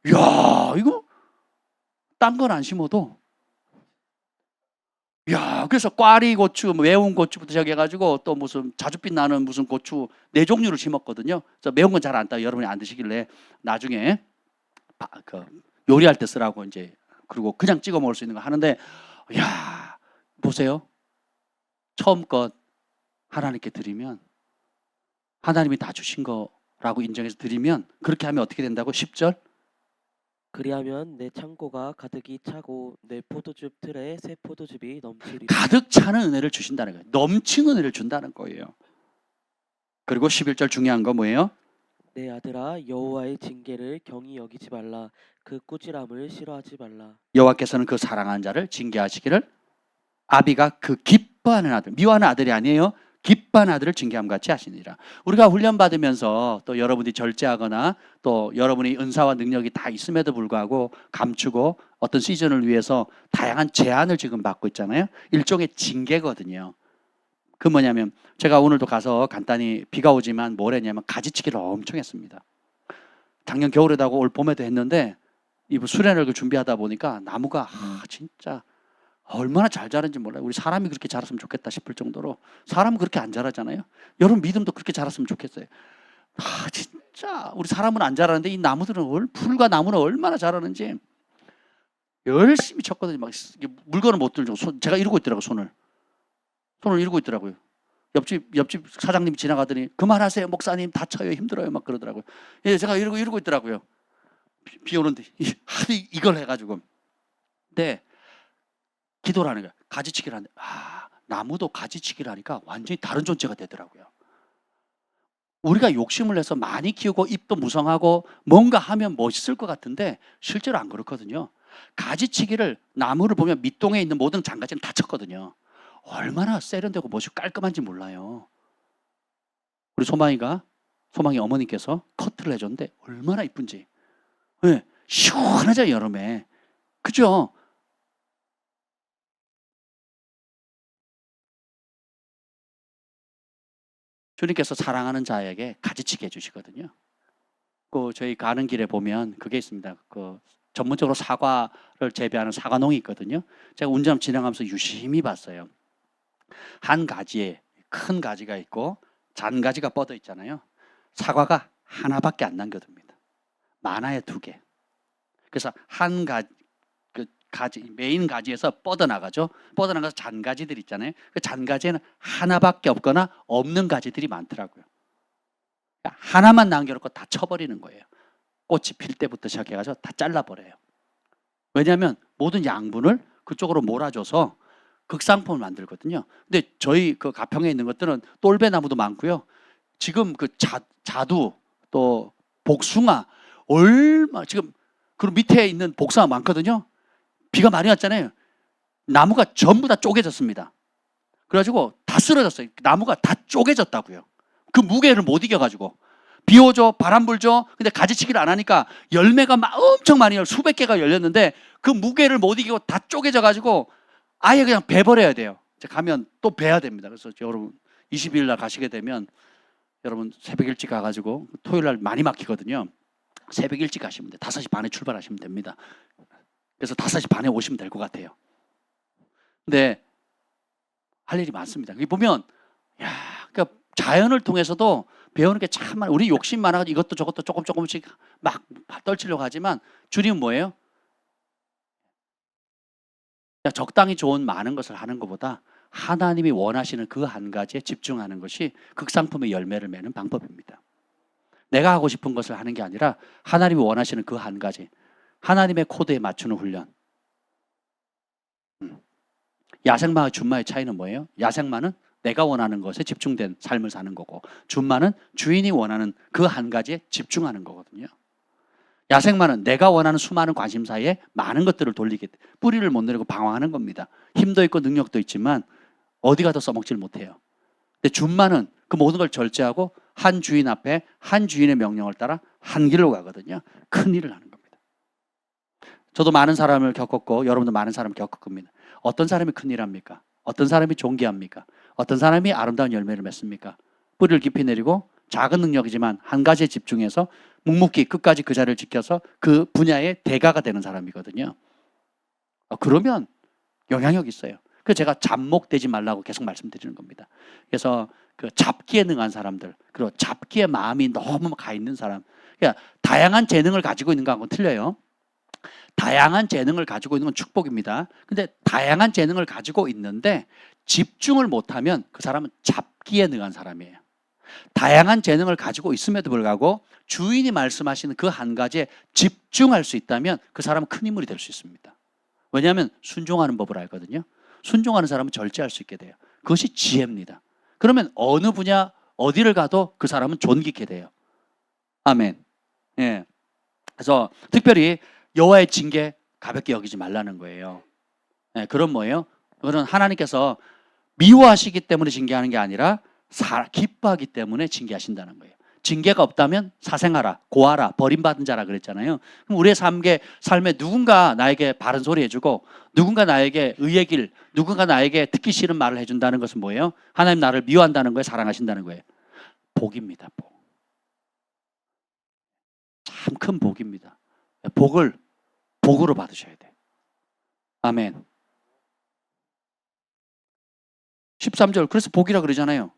이야, 이거 딴 건 안 심어도, 야, 그래서 꽈리 고추, 매운 고추부터 시작해가지고 또 무슨 자줏빛 나는 무슨 고추 4종류를 심었거든요. 그래서 매운 건 잘 안 따요. 여러분이 안 드시길래 나중에 요리할 때 쓰라고 이제, 그리고 그냥 찍어 먹을 수 있는 거 하는데, 야, 보세요. 처음껏 하나님께 드리면, 하나님이 다 주신 거라고 인정해서 드리면, 그렇게 하면 어떻게 된다고? 10절. 그리하면 내 창고가 가득히 차고 내 포도즙 틀에 새 포도즙이 넘치리라. 가득 차는 은혜를 주신다는 거예요. 넘치는 은혜를 준다는 거예요. 그리고 11절 중요한 거 뭐예요? 내 아들아, 여호와의 징계를 경히 여기지 말라. 그 꾸지람을 싫어하지 말라. 여호와께서는 그 사랑하는 자를 징계하시기를, 아비가 그 기뻐하는 아들, 미워하는 아들이 아니에요. 기뻐하는 아들을 징계함 같이 하시니라. 우리가 훈련받으면서 또 여러분이 절제하거나 또 여러분이 은사와 능력이 다 있음에도 불구하고 감추고 어떤 시즌을 위해서 다양한 제한을 지금 받고 있잖아요. 일종의 징계거든요. 그 뭐냐면, 제가 오늘도 가서 간단히, 비가 오지만 뭘 했냐면 가지치기를 엄청 했습니다. 작년 겨울에도 하고 올 봄에도 했는데, 이 수련회를 준비하다 보니까 나무가 진짜 얼마나 잘 자란지 몰라요. 우리 사람이 그렇게 자랐으면 좋겠다 싶을 정도로. 사람은 그렇게 안 자라잖아요. 여러분 믿음도 그렇게 자랐으면 좋겠어요. 진짜 우리 사람은 안 자라는데 이 나무들은, 풀과 나무는 얼마나 자라는지 열심히 쳤거든요. 막 물건을 못 들죠. 제가 이러고 있더라고요. 손을 이러고 있더라고요. 옆집 사장님이 지나가더니 그만하세요 목사님, 다쳐요, 힘들어요, 막 그러더라고요. 예, 제가 이러고 있더라고요. 비 오는데 하도 이걸 해가지고. 근데 기도를 하는 거야. 가지치기를 하는데, 나무도 가지치기를 하니까 완전히 다른 존재가 되더라고요. 우리가 욕심을 내서 많이 키우고 잎도 무성하고 뭔가 하면 멋있을 것 같은데 실제로 안 그렇거든요. 가지치기를, 나무를 보면 밑동에 있는 모든 장가지는 다 쳤거든요. 얼마나 세련되고 멋있고 깔끔한지 몰라요. 우리 소망이 어머니께서 커트를 해줬는데 얼마나 이쁜지. 네, 시원하죠 여름에. 그죠? 주님께서 사랑하는 자에게 가지치게 해주시거든요. 저희 가는 길에 보면 그게 있습니다. 전문적으로 사과를 재배하는 사과농이 있거든요. 제가 운전 진행하면서 유심히 봤어요. 한 가지에 큰 가지가 있고 잔가지가 뻗어 있잖아요. 사과가 하나밖에 안 남겨둡니다. 많아야 2개. 그래서 한 가지, 메인 가지에서 뻗어나가죠. 뻗어나가서 잔가지들 있잖아요. 그 잔가지에는 하나밖에 없거나 없는 가지들이 많더라고요. 하나만 남겨놓고 다 쳐버리는 거예요. 꽃이 필 때부터 시작해가지고 다 잘라버려요. 왜냐하면 모든 양분을 그쪽으로 몰아줘서 극상품을 만들거든요. 근데 저희 그 가평에 있는 것들은 똘배나무도 많고요. 지금 그 자두, 또 복숭아, 지금 그 밑에 있는 복숭아 많거든요. 비가 많이 왔잖아요. 나무가 전부 다 쪼개졌습니다. 그래가지고 다 쓰러졌어요. 나무가 다 쪼개졌다고요. 그 무게를 못 이겨가지고. 비 오죠, 바람 불죠. 근데 가지치기를 안 하니까 열매가 엄청 많이 수백 개가 열렸는데 그 무게를 못 이기고 다 쪼개져가지고 아예 그냥 베버려야 돼요. 가면 또 베야 됩니다. 그래서 여러분 20일 날 가시게 되면 여러분 새벽 일찍 가가지고 토요일 날 많이 막히거든요. 새벽 일찍 가시면 돼요. 5시 반에 출발하시면 됩니다. 그래서 5시 반에 오시면 될 것 같아요. 근데 할 일이 많습니다. 여기 보면, 그러니까 자연을 통해서도 배우는 게 참 많아요. 우리 욕심 많아가지고 이것도 저것도 조금씩 막 떨치려고 하지만 주님은 뭐예요? 적당히 좋은 많은 것을 하는 것보다 하나님이 원하시는 그 한 가지에 집중하는 것이 극상품의 열매를 맺는 방법입니다. 내가 하고 싶은 것을 하는 게 아니라 하나님이 원하시는 그 한 가지, 하나님의 코드에 맞추는 훈련. 야생마와 준마의 차이는 뭐예요? 야생마는 내가 원하는 것에 집중된 삶을 사는 거고, 준마는 주인이 원하는 그 한 가지에 집중하는 거거든요. 야생마는 내가 원하는 수많은 관심사에 많은 것들을 돌리게 돼. 뿌리를 못 내리고 방황하는 겁니다. 힘도 있고 능력도 있지만 어디 가도 써먹질 못해요. 근데 준마는 그 모든 걸 절제하고 한 주인 앞에 한 주인의 명령을 따라 한 길로 가거든요. 큰 일을 하는 겁니다. 저도 많은 사람을 겪었고 여러분도 많은 사람을 겪을 겁니다. 어떤 사람이 큰 일 합니까? 어떤 사람이 존귀합니까? 어떤 사람이 아름다운 열매를 맺습니까? 뿌리를 깊이 내리고 작은 능력이지만 한 가지에 집중해서 묵묵히 끝까지 그 자리를 지켜서 그 분야의 대가가 되는 사람이거든요. 그러면 영향력이 있어요. 그래서 제가 잡목되지 말라고 계속 말씀드리는 겁니다. 그래서 그 잡기에 능한 사람들, 그리고 잡기에 마음이 너무 가 있는 사람, 그러니까 다양한 재능을 가지고 있는 거하고는 틀려요. 다양한 재능을 가지고 있는 건 축복입니다. 근데 다양한 재능을 가지고 있는데 집중을 못하면 그 사람은 잡기에 능한 사람이에요. 다양한 재능을 가지고 있음에도 불구하고 주인이 말씀하시는 그 한 가지에 집중할 수 있다면 그 사람은 큰 인물이 될 수 있습니다. 왜냐하면 순종하는 법을 알거든요. 순종하는 사람은 절제할 수 있게 돼요. 그것이 지혜입니다. 그러면 어느 분야 어디를 가도 그 사람은 존귀케 돼요. 아멘. 예. 그래서 특별히 여호와의 징계 가볍게 여기지 말라는 거예요. 예, 그건 뭐예요? 그건 하나님께서 미워하시기 때문에 징계하는 게 아니라 기뻐하기 때문에 징계하신다는 거예요. 징계가 없다면 사생하라, 고하라, 버림받은 자라 그랬잖아요. 그럼 우리의 삶에 누군가 나에게 바른 소리 해주고 누군가 나에게 의의 길, 누군가 나에게 듣기 싫은 말을 해준다는 것은 뭐예요? 하나님 나를 미워한다는 거예요? 사랑하신다는 거예요? 복입니다. 복. 참 큰 복입니다. 복을 복으로 받으셔야 돼요. 아멘. 13절 그래서 복이라 그러잖아요.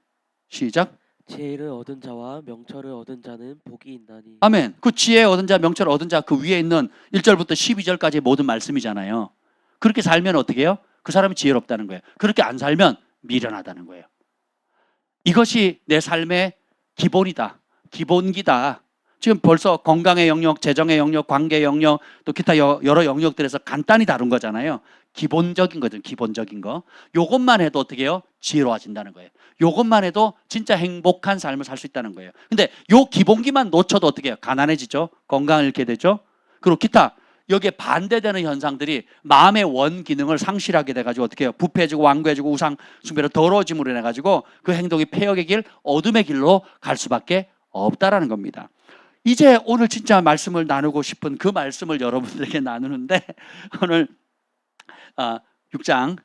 시작. 지혜를 얻은 자와 명철을 얻은 자는 복이 있나니. 아멘. 그 지혜 얻은 자, 명철 얻은 자 그 위에 있는 1절부터 12절까지의 모든 말씀이잖아요. 그렇게 살면 어떻게 해요? 그 사람이 지혜롭다는 거예요. 그렇게 안 살면 미련하다는 거예요. 이것이 내 삶의 기본이다. 기본기다. 지금 벌써 건강의 영역, 재정의 영역, 관계의 영역, 또 기타 여러 영역들에서 간단히 다룬 거잖아요. 기본적인 거죠. 기본적인 거. 요것만 해도 어떻게 해요? 지혜로워진다는 거예요. 요것만 해도 진짜 행복한 삶을 살 수 있다는 거예요. 근데 요 기본기만 놓쳐도 어떻게 해요? 가난해지죠. 건강을 잃게 되죠. 그리고 기타 여기에 반대되는 현상들이 마음의 원 기능을 상실하게 돼가지고 어떻게 해요? 부패해지고 완고해지고 우상 숭배로 더러워짐으로 인해가지고 그 행동이 폐역의 길, 어둠의 길로 갈 수밖에 없다라는 겁니다. 이제 오늘 진짜 말씀을 나누고 싶은 그 말씀을 여러분들에게 나누는데 오늘 6장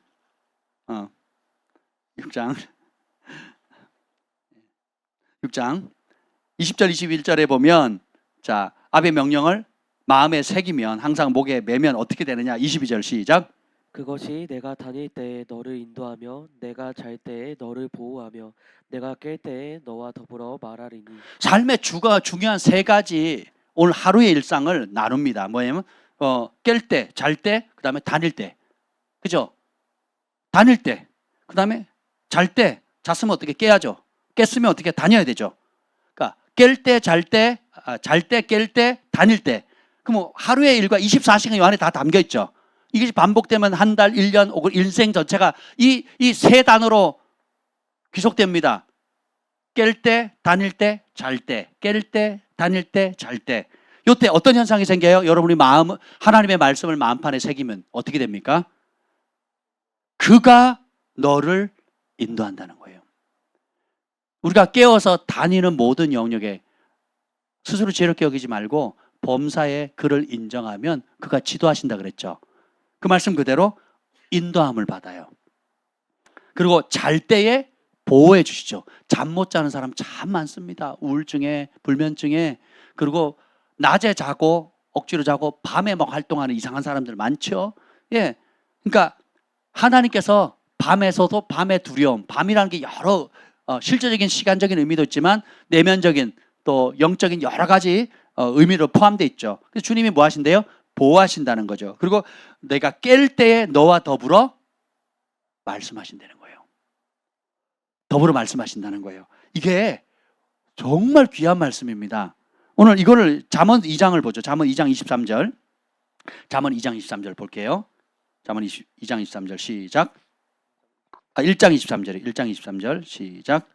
20절 21절에 보면 자 아베 명령을 마음에 새기면 항상 목에 매면 어떻게 되느냐. 22절 시작. 그것이 내가 다닐 때에 너를 인도하며 내가 잘 때에 너를 보호하며 내가 깰 때에 너와 더불어 말하리니. 삶의 주가 중요한 세 가지 오늘 하루의 일상을 나눕니다. 뭐냐면 깰 때, 잘 때, 그 다음에 다닐 때. 그죠? 다닐 때, 그 다음에 잘 때, 잤으면 어떻게 깨야죠. 깼으면 어떻게 다녀야 되죠. 그러니까 깰 때, 잘 때, 깰 때, 다닐 때. 그럼 하루의 일과 24시간 이 안에 다 담겨 있죠. 이것이 반복되면 한 달, 1년, 혹은 일생 전체가 이 세 단어로 귀속됩니다. 깰 때, 다닐 때, 잘 때. 깰 때, 다닐 때, 잘 때. 요때 어떤 현상이 생겨요? 여러분이 하나님의 말씀을 마음판에 새기면 어떻게 됩니까? 그가 너를 인도한다는 거예요. 우리가 깨어서 다니는 모든 영역에 스스로 지혜롭게 여기지 말고 범사에 그를 인정하면 그가 지도하신다 그랬죠. 그 말씀 그대로 인도함을 받아요. 그리고 잘 때에 보호해 주시죠. 잠 못 자는 사람 참 많습니다. 우울증에, 불면증에. 그리고 낮에 자고 억지로 자고 밤에 막 활동하는 이상한 사람들 많죠. 예, 그러니까 하나님께서 밤에서도 밤의 두려움, 밤이라는 게 여러 실제적인 시간적인 의미도 있지만 내면적인 또 영적인 여러 가지 의미로 포함되어 있죠. 그래서 주님이 뭐 하신대요? 보호하신다는 거죠. 그리고 내가 깰 때에 너와 더불어 말씀하신다는 거예요. 더불어 말씀하신다는 거예요. 이게 정말 귀한 말씀입니다. 오늘 이거를 잠언 2장을 보죠. 잠언 2장 23절. 잠언 2장 23절 볼게요. 잠언 2장 23절 시작. 1장 23절이에요. 1장 23절 시작.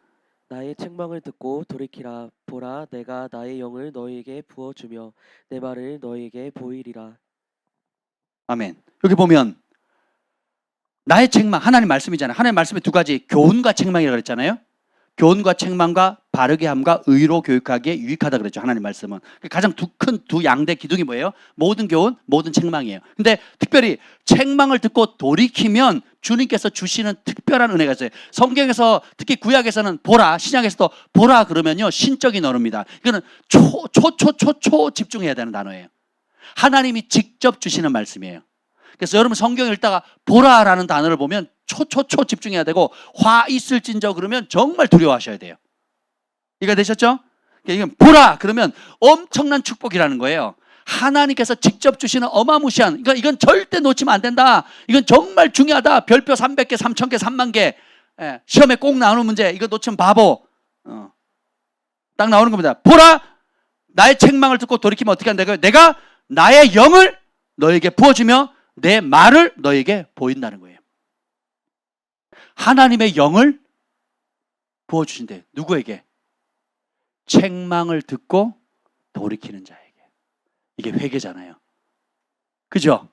나의 책망을 듣고 돌이키라. 보라, 내가 나의 영을 너희에게 부어주며 내 말을 너희에게 보이리라. 아멘. 여기 보면 나의 책망, 하나님 말씀이잖아요. 하나님 말씀에 두 가지, 교훈과 책망이라고 그랬잖아요. 교훈과 책망과 바르게 함과 의로 교육하기에 유익하다 그랬죠. 하나님 말씀은. 가장 큰 두 양대 기둥이 뭐예요? 모든 교훈, 모든 책망이에요. 근데 특별히 책망을 듣고 돌이키면 주님께서 주시는 특별한 은혜가 있어요. 성경에서 특히 구약에서는 보라, 신약에서도 보라 그러면요 신적인 언어입니다. 이거는 초 집중해야 되는 단어예요. 하나님이 직접 주시는 말씀이에요. 그래서 여러분 성경 읽다가 보라라는 단어를 보면 초 집중해야 되고 화 있을진저 그러면 정말 두려워하셔야 돼요. 이해가 되셨죠? 이건 보라 그러면 엄청난 축복이라는 거예요. 하나님께서 직접 주시는 어마무시한, 그러니까 이건 절대 놓치면 안 된다. 이건 정말 중요하다. 별표 300개, 3000개, 30,000개. 시험에 꼭 나오는 문제. 이거 놓치면 바보. 딱 나오는 겁니다. 보라, 나의 책망을 듣고 돌이키면 어떻게 한다고요? 내가 나의 영을 너에게 부어주며 내 말을 너에게 보인다는 거예요. 하나님의 영을 부어주신대. 누구에게? 책망을 듣고 돌이키는 자에게. 이게 회개잖아요. 그죠?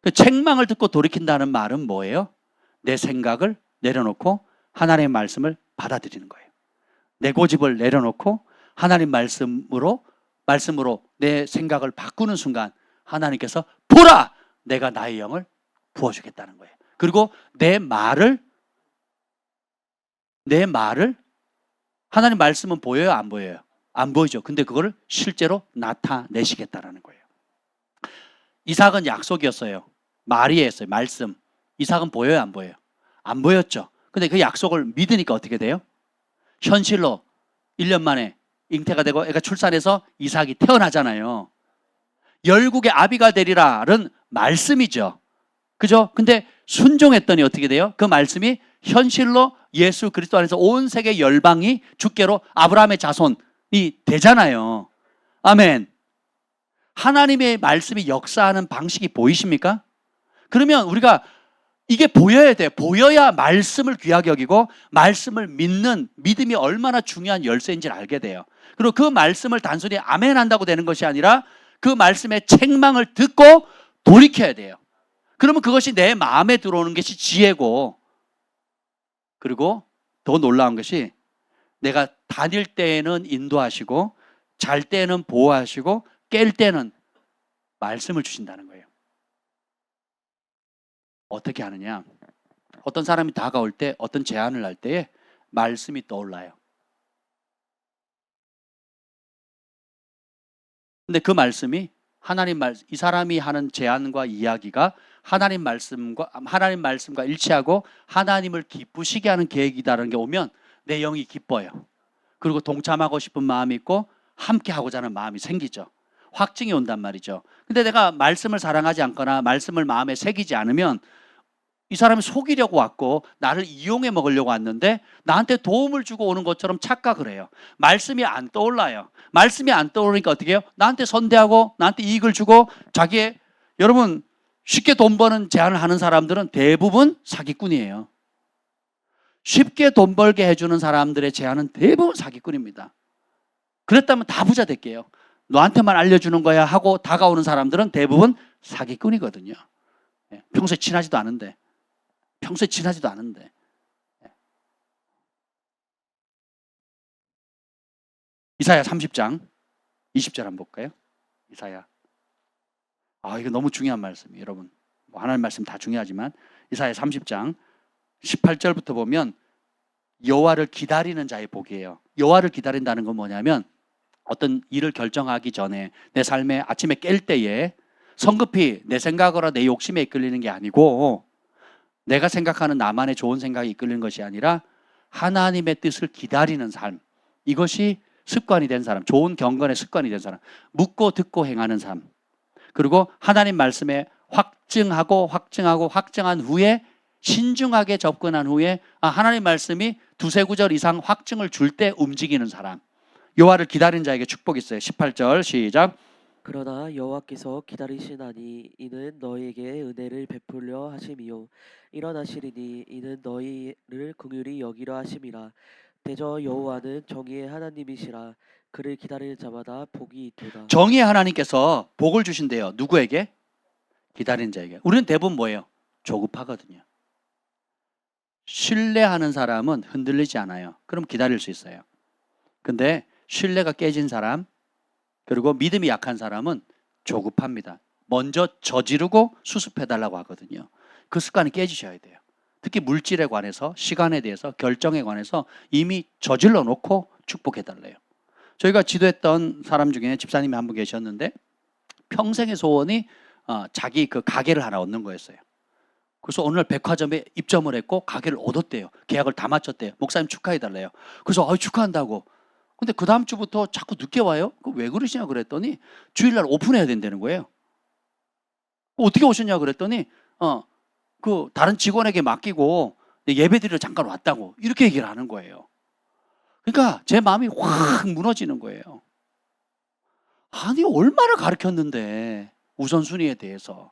그 책망을 듣고 돌이킨다는 말은 뭐예요? 내 생각을 내려놓고 하나님의 말씀을 받아들이는 거예요. 내 고집을 내려놓고 하나님 말씀으로 내 생각을 바꾸는 순간 하나님께서 보라! 내가 나의 영을 부어주겠다는 거예요. 그리고 내 말을 하나님 말씀은 보여요? 안 보여요? 안 보이죠. 근데 그거를 실제로 나타내시겠다라는 거예요. 이삭은 약속이었어요. 마리아였어요. 말씀. 이삭은 보여요? 안 보여요? 안 보였죠. 근데 그 약속을 믿으니까 어떻게 돼요? 현실로 1년 만에 잉태가 되고 애가 출산해서 이삭이 태어나잖아요. 열국의 아비가 되리라는 말씀이죠. 그죠? 근데 순종했더니 어떻게 돼요? 그 말씀이 현실로 예수 그리스도 안에서 온 세계 열방이 주께로 아브라함의 자손이 되잖아요. 아멘. 하나님의 말씀이 역사하는 방식이 보이십니까? 그러면 우리가 이게 보여야 돼요. 보여야 말씀을 귀하게 여기고 말씀을 믿는 믿음이 얼마나 중요한 열쇠인지를 알게 돼요. 그리고 그 말씀을 단순히 아멘 한다고 되는 것이 아니라 그 말씀의 책망을 듣고 돌이켜야 돼요. 그러면 그것이 내 마음에 들어오는 것이 지혜고, 그리고 더 놀라운 것이 내가 다닐 때에는 인도하시고 잘 때는 보호하시고 깰 때는 말씀을 주신다는 거예요. 어떻게 하느냐? 어떤 사람이 다가올 때, 어떤 제안을 할 때에 말씀이 떠올라요. 근데 그 말씀이 하나님 말씀, 이 사람이 하는 제안과 이야기가 하나님 말씀과 일치하고 하나님을 기쁘시게 하는 계획이다라는 게 오면 내 영이 기뻐요. 그리고 동참하고 싶은 마음이 있고 함께 하고자 하는 마음이 생기죠. 확증이 온단 말이죠. 근데 내가 말씀을 사랑하지 않거나 말씀을 마음에 새기지 않으면 이 사람이 속이려고 왔고 나를 이용해 먹으려고 왔는데 나한테 도움을 주고 오는 것처럼 착각을 해요. 말씀이 안 떠올라요. 말씀이 안 떠오르니까 어떻게 해요? 나한테 선대하고 나한테 이익을 주고 여러분 쉽게 돈 버는 제안을 하는 사람들은 대부분 사기꾼이에요. 쉽게 돈 벌게 해주는 사람들의 제안은 대부분 사기꾼입니다. 그랬다면 다 부자 될게요. 너한테만 알려주는 거야 하고 다가오는 사람들은 대부분 사기꾼이거든요. 평소에 친하지도 않은데. 이사야 30장 20절 한번 볼까요? 이사야. 이거 너무 중요한 말씀이에요, 여러분. 하나님 말씀 다 중요하지만 이사야 30장 18절부터 보면 여호와를 기다리는 자의 복이에요. 여호와를 기다린다는 건 뭐냐면 어떤 일을 결정하기 전에 내 삶에 아침에 깰 때에 성급히 내 생각으로 내 욕심에 이끌리는 게 아니고 내가 생각하는 나만의 좋은 생각이 이끌리는 것이 아니라 하나님의 뜻을 기다리는 삶. 이것이 습관이 된 사람, 좋은 경건의 습관이 된 사람, 묻고 듣고 행하는 삶. 그리고 하나님 말씀에 확증한 후에 신중하게 접근한 후에 하나님 말씀이 두세 구절 이상 확증을 줄 때 움직이는 사람. 여호와를 기다리는 자에게 축복이 있어요. 18절 시작. 그러나 여호와께서 기다리시나니 이는 너희에게 은혜를 베풀려 하심이요 일어나시리니 이는 너희를 긍휼히 여기려 하심이라. 대저 여호와는 정의의 하나님이시라. 그를 기다리는 자마다 복이 있도다. 정의의 하나님께서 복을 주신대요. 누구에게? 기다리는 자에게. 우리는 대부분 뭐예요? 조급하거든요. 신뢰하는 사람은 흔들리지 않아요. 그럼 기다릴 수 있어요. 근데 신뢰가 깨진 사람, 그리고 믿음이 약한 사람은 조급합니다. 먼저 저지르고 수습해달라고 하거든요. 그 습관이 깨지셔야 돼요. 특히 물질에 관해서, 시간에 대해서, 결정에 관해서 이미 저질러 놓고 축복해달래요. 저희가 지도했던 사람 중에 집사님이 한 분 계셨는데 평생의 소원이 자기 그 가게를 하나 얻는 거였어요. 그래서 어느 날 백화점에 입점을 했고 가게를 얻었대요. 계약을 다 마쳤대요. 목사님 축하해달래요. 그래서 축하한다고. 근데 그 다음 주부터 자꾸 늦게 와요? 왜 그러시냐 그랬더니 주일날 오픈해야 된다는 거예요. 어떻게 오셨냐 그랬더니 그 다른 직원에게 맡기고 예배드리러 잠깐 왔다고 이렇게 얘기를 하는 거예요. 그러니까 제 마음이 확 무너지는 거예요. 아니 얼마나 가르쳤는데 우선순위에 대해서,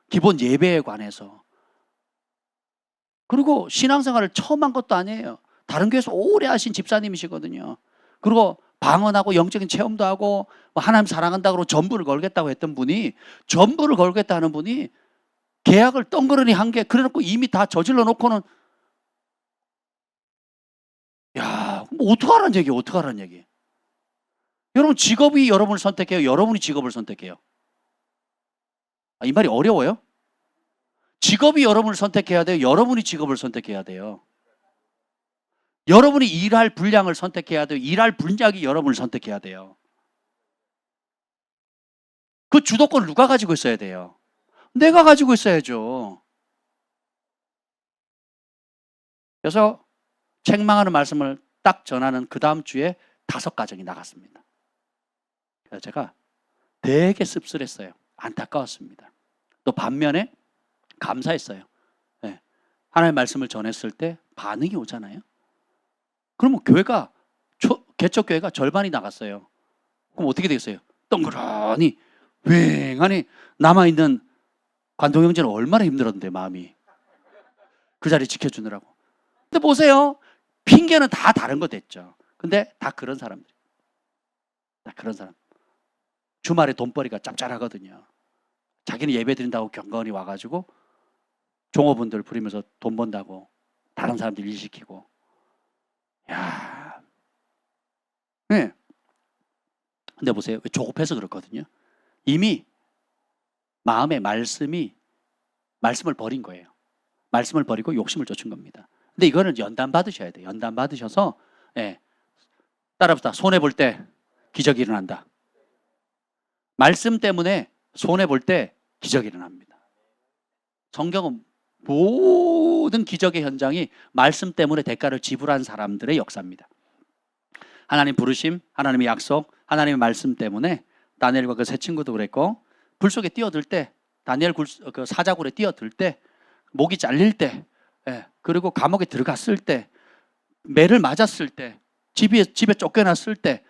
기본 예배에 관해서. 그리고 신앙생활을 처음 한 것도 아니에요. 다른 교회에서 오래 하신 집사님이시거든요. 그리고 방언하고 영적인 체험도 하고 하나님 사랑한다고 전부를 걸겠다고 했던 분이, 전부를 걸겠다 하는 분이 계약을 덩그러니 한 게, 그래놓고 이미 다 저질러 놓고는, 야, 뭐 어떡하라는 얘기예요? 어떡하라는 얘기. 여러분 직업이 여러분을 선택해요? 여러분이 직업을 선택해요? 이 말이 어려워요? 직업이 여러분을 선택해야 돼요? 여러분이 직업을 선택해야 돼요? 여러분이 일할 분량을 선택해야 돼요? 일할 분량이 여러분을 선택해야 돼요? 그 주도권을 누가 가지고 있어야 돼요? 내가 가지고 있어야죠. 그래서 책망하는 말씀을 딱 전하는 그 다음 주에 5가정이 나갔습니다. 그래서 제가 되게 씁쓸했어요. 안타까웠습니다. 또 반면에 감사했어요. 네. 하나님의 말씀을 전했을 때 반응이 오잖아요. 그러면 교회가, 개척교회가 절반이 나갔어요. 그럼 어떻게 되겠어요? 덩그러니 휑하니 남아있는 관동 형제는 얼마나 힘들었는데, 마음이. 그 자리 지켜주느라고. 근데 보세요. 핑계는 다 다른 거 됐죠. 근데 다 그런 사람들. 다 그런 사람. 주말에 돈벌이가 짭짤하거든요. 자기는 예배 드린다고 경건히 와가지고 종업원들 부리면서 돈 번다고 다른 사람들 일 시키고. 야, 네. 근데 보세요. 조급해서 그렇거든요. 이미 마음의 말씀을 버린 거예요. 말씀을 버리고 욕심을 쫓은 겁니다. 근데 이거는 연단 받으셔야 돼요. 연단 받으셔서, 따라붙다. 손해 볼 때 기적이 일어난다. 말씀 때문에 손해 볼 때 기적이 일어납니다. 성경은 모든 기적의 현장이 말씀 때문에 대가를 지불한 사람들의 역사입니다. 하나님 부르심, 하나님의 약속, 하나님의 말씀 때문에 다니엘과 그 세 친구도 그랬고, 불 속에 뛰어들 때, 다니엘 그 사자굴에 뛰어들 때, 목이 잘릴 때, 그리고 감옥에 들어갔을 때, 매를 맞았을 때, 집에 쫓겨났을 때,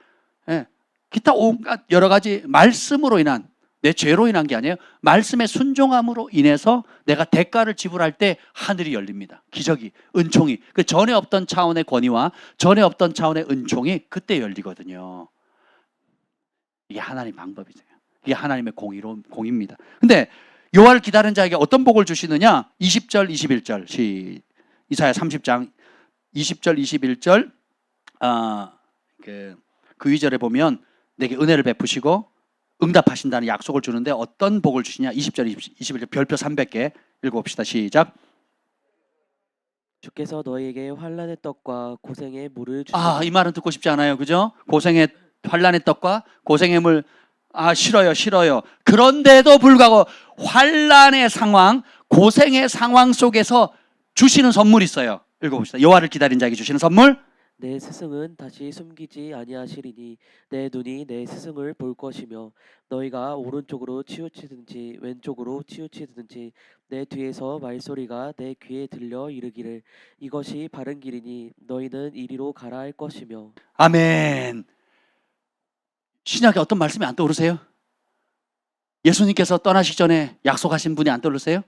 기타 온갖 여러 가지 말씀으로 인한, 내 죄로 인한 게 아니에요. 말씀의 순종함으로 인해서 내가 대가를 지불할 때 하늘이 열립니다. 기적이, 은총이. 그 전에 없던 차원의 권위와 전에 없던 차원의 은총이 그때 열리거든요. 이게 하나님의 방법이세요. 이게 하나님의 공입니다. 근데 여호와를 기다리는 자에게 어떤 복을 주시느냐? 20절, 21절. 이사야 30장 20절, 21절. 그 2절에 보면 내게 은혜를 베푸시고 응답하신다는 약속을 주는데 어떤 복을 주시냐? 20절, 21절 별표 300개 읽어봅시다. 시작. 주께서 너희에게 환난의 떡과 고생의 물을 주시니. 이 말은 듣고 싶지 않아요. 그죠? 고생의, 환난의 떡과 고생의 물. 싫어요. 그런데도 불구하고 환난의 상황, 고생의 상황 속에서 주시는 선물이 있어요. 읽어봅시다. 여호와를 기다린 자에게 주시는 선물. 내 스승은 다시 숨기지 아니하시리니 내 눈이 내 스승을 볼 것이며 너희가 오른쪽으로 치우치든지 왼쪽으로 치우치든지 내 뒤에서 말소리가 내 귀에 들려 이르기를 이것이 바른 길이니 너희는 이리로 가라 할 것이며. 아멘. 신약에 어떤 말씀이 안 떠오르세요? 예수님께서 떠나시기 전에 약속하신 분이 안 떠오르세요?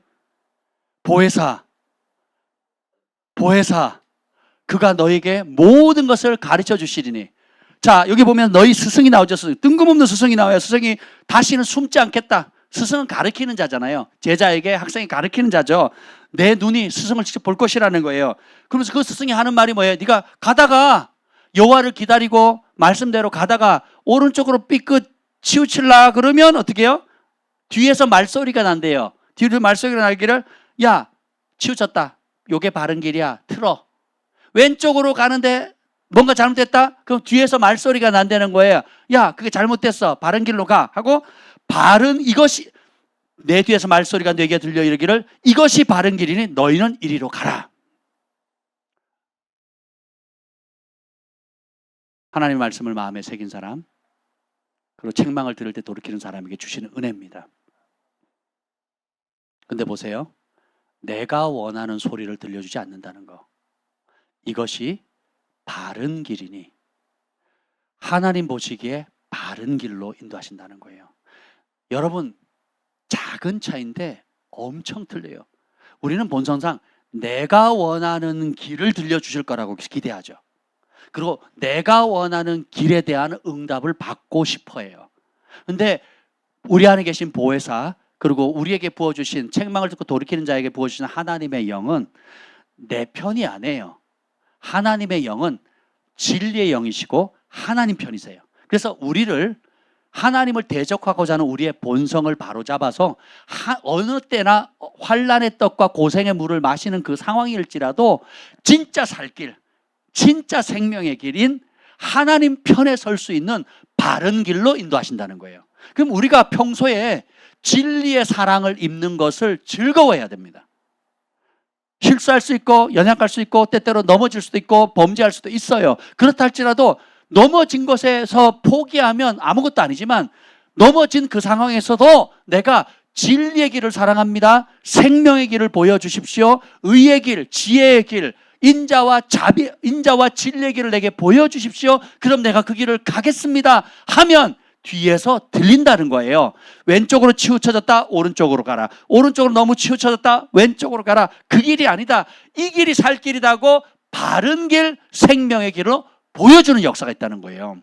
보혜사, 그가 너에게 모든 것을 가르쳐 주시리니. 자, 여기 보면 너희 스승이 나오죠. 뜬금없는 스승이 나와요. 스승이 다시는 숨지 않겠다. 스승은 가르치는 자잖아요. 제자에게 학생이 가르치는 자죠. 내 눈이 스승을 직접 볼 것이라는 거예요. 그러면서 그 스승이 하는 말이 뭐예요? 네가 가다가 여호와를 기다리고 말씀대로 가다가 오른쪽으로 삐끗 치우칠라 그러면 어떻게 해요? 뒤에서 말소리가 난대요. 뒤에서 말소리가 나기를 야, 치우쳤다. 요게 바른 길이야. 틀어. 왼쪽으로 가는데 뭔가 잘못됐다? 그럼 뒤에서 말소리가 난다는 거예요. 야, 그게 잘못됐어. 바른 길로 가. 하고 바른 이것이 내 뒤에서 말소리가 내게 들려 이르기를 이것이 바른 길이니 너희는 이리로 가라. 하나님의 말씀을 마음에 새긴 사람, 그리고 책망을 들을 때 돌이키는 사람에게 주시는 은혜입니다. 근데 보세요. 내가 원하는 소리를 들려주지 않는다는 거. 이것이 바른 길이니 하나님 보시기에 바른 길로 인도하신다는 거예요. 여러분, 작은 차이인데 엄청 틀려요. 우리는 본성상 내가 원하는 길을 들려주실 거라고 기대하죠. 그리고 내가 원하는 길에 대한 응답을 받고 싶어 해요. 근데 우리 안에 계신 보혜사, 그리고 우리에게 부어주신 책망을 듣고 돌이키는 자에게 부어주신 하나님의 영은 내 편이 아니에요. 하나님의 영은 진리의 영이시고 하나님 편이세요. 그래서 우리를 하나님을 대적하고자 하는 우리의 본성을 바로잡아서 어느 때나 환난의 떡과 고생의 물을 마시는 그 상황일지라도 진짜 살 길, 진짜 생명의 길인 하나님 편에 설 수 있는 바른 길로 인도하신다는 거예요. 그럼 우리가 평소에 진리의 사랑을 입는 것을 즐거워해야 됩니다. 실수할 수 있고 연약할 수 있고 때때로 넘어질 수도 있고 범죄할 수도 있어요. 그렇다 할지라도 넘어진 것에서 포기하면 아무것도 아니지만 넘어진 그 상황에서도 내가 진리의 길을 사랑합니다. 생명의 길을 보여주십시오. 의의 길, 지혜의 길, 인자와 진리의 길을 내게 보여주십시오. 그럼 내가 그 길을 가겠습니다 하면 뒤에서 들린다는 거예요. 왼쪽으로 치우쳐졌다, 오른쪽으로 가라. 오른쪽으로 너무 치우쳐졌다, 왼쪽으로 가라. 그 길이 아니다. 이 길이 살 길이라고 바른 길, 생명의 길로 보여주는 역사가 있다는 거예요.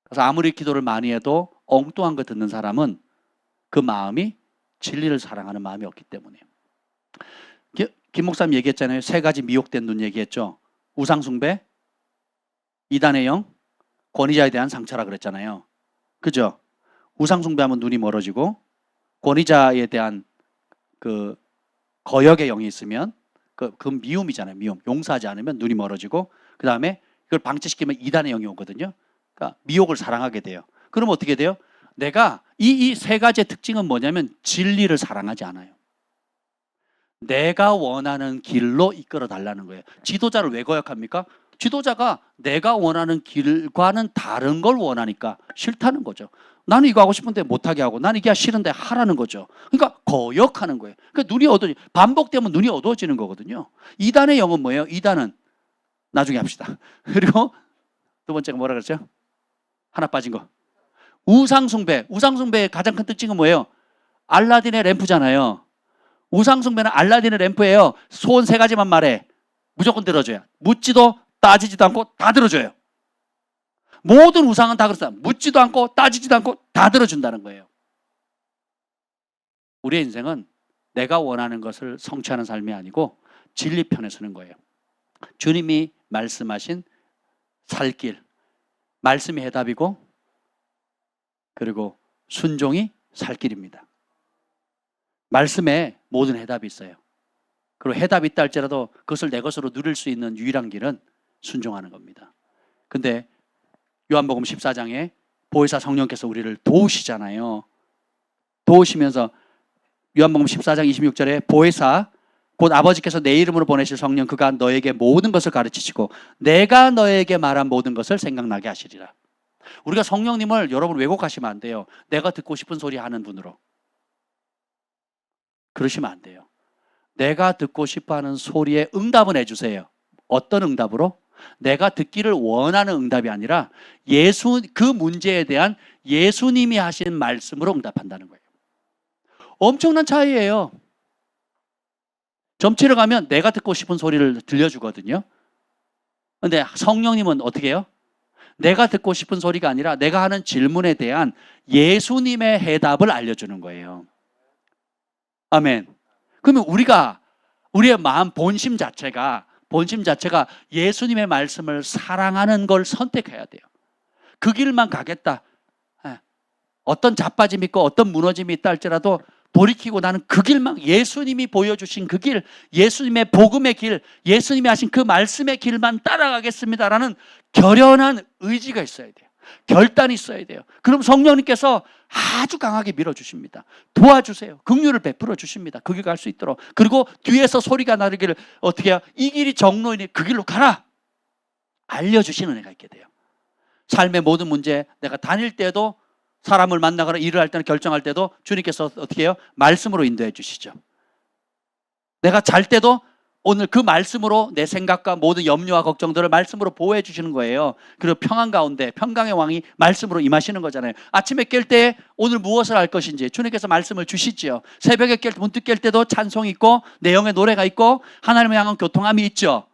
그래서 아무리 기도를 많이 해도 엉뚱한 거 듣는 사람은 그 마음이 진리를 사랑하는 마음이 없기 때문에. 김 목사님 얘기했잖아요. 3가지 미혹된 눈 얘기했죠. 우상숭배, 이단의 영, 권위자에 대한 상처라 그랬잖아요. 그죠? 우상숭배하면 눈이 멀어지고 권위자에 대한 그 거역의 영이 있으면 그 미움이잖아요. 미움. 용서하지 않으면 눈이 멀어지고 그 다음에 그걸 방치시키면 이단의 영이 오거든요. 그러니까 미혹을 사랑하게 돼요. 그럼 어떻게 돼요? 내가 이 3가지의 특징은 뭐냐면 진리를 사랑하지 않아요. 내가 원하는 길로 이끌어 달라는 거예요. 지도자를 왜 거역합니까? 지도자가 내가 원하는 길과는 다른 걸 원하니까 싫다는 거죠. 나는 이거 하고 싶은데 못하게 하고 나는 이게 싫은데 하라는 거죠. 그러니까 거역하는 거예요. 그러니까 눈이 반복되면 눈이 어두워지는 거거든요. 이단의 영은 뭐예요? 이단은 나중에 합시다. 그리고 두 번째가 뭐라 그랬죠? 하나 빠진 거. 우상숭배. 우상숭배의 가장 큰 특징은 뭐예요? 알라딘의 램프잖아요. 우상숭배는 알라딘의 램프예요. 소원 3가지만 말해. 무조건 들어줘요. 묻지도 따지지도 않고 다 들어줘요. 모든 우상은 다 그렇다. 묻지도 않고 따지지도 않고 다 들어준다는 거예요. 우리의 인생은 내가 원하는 것을 성취하는 삶이 아니고 진리 편에 서는 거예요. 주님이 말씀하신 살 길, 말씀이 해답이고 그리고 순종이 살 길입니다. 말씀에 모든 해답이 있어요. 그리고 해답이 있다 할지라도 그것을 내 것으로 누릴 수 있는 유일한 길은 순종하는 겁니다. 근데 요한복음 14장에 보혜사 성령께서 우리를 도우시잖아요. 도우시면서 요한복음 14장 26절에 보혜사 곧 아버지께서 내 이름으로 보내실 성령 그가 너에게 모든 것을 가르치시고 내가 너에게 말한 모든 것을 생각나게 하시리라. 우리가 성령님을 여러분 왜곡하시면 안 돼요. 내가 듣고 싶은 소리 하는 분으로. 그러시면 안 돼요. 내가 듣고 싶어하는 소리에 응답은 해주세요. 어떤 응답으로? 내가 듣기를 원하는 응답이 아니라 그 문제에 대한 예수님이 하신 말씀으로 응답한다는 거예요. 엄청난 차이예요. 점치러 가면 내가 듣고 싶은 소리를 들려주거든요. 근데 성령님은 어떻게 해요? 내가 듣고 싶은 소리가 아니라 내가 하는 질문에 대한 예수님의 해답을 알려주는 거예요. 아멘. 그러면 우리의 마음 본심 자체가 예수님의 말씀을 사랑하는 걸 선택해야 돼요. 그 길만 가겠다. 어떤 자빠짐이 있고 어떤 무너짐이 있다 할지라도 돌이키고 나는 그 길만, 예수님이 보여주신 그 길, 예수님의 복음의 길, 예수님이 하신 그 말씀의 길만 따라가겠습니다라는 결연한 의지가 있어야 돼요. 결단이 있어야 돼요. 그럼 성령님께서 아주 강하게 밀어주십니다. 도와주세요. 긍휼을 베풀어 주십니다. 그 길 갈 수 있도록. 그리고 뒤에서 소리가 나르기를 어떻게 해요? 이 길이 정로이니 그 길로 가라. 알려주시는 은혜가 있게 돼요. 삶의 모든 문제, 내가 다닐 때도 사람을 만나거나 일을 할 때는 결정할 때도 주님께서 어떻게 해요? 말씀으로 인도해 주시죠. 내가 잘 때도 오늘 그 말씀으로 내 생각과 모든 염려와 걱정들을 말씀으로 보호해 주시는 거예요. 그리고 평안 가운데 평강의 왕이 말씀으로 임하시는 거잖아요. 아침에 깰 때 오늘 무엇을 할 것인지 주님께서 말씀을 주시죠. 새벽에 문득 깰 때도 찬송이 있고 내용의 노래가 있고 하나님을 향한 교통함이 있죠.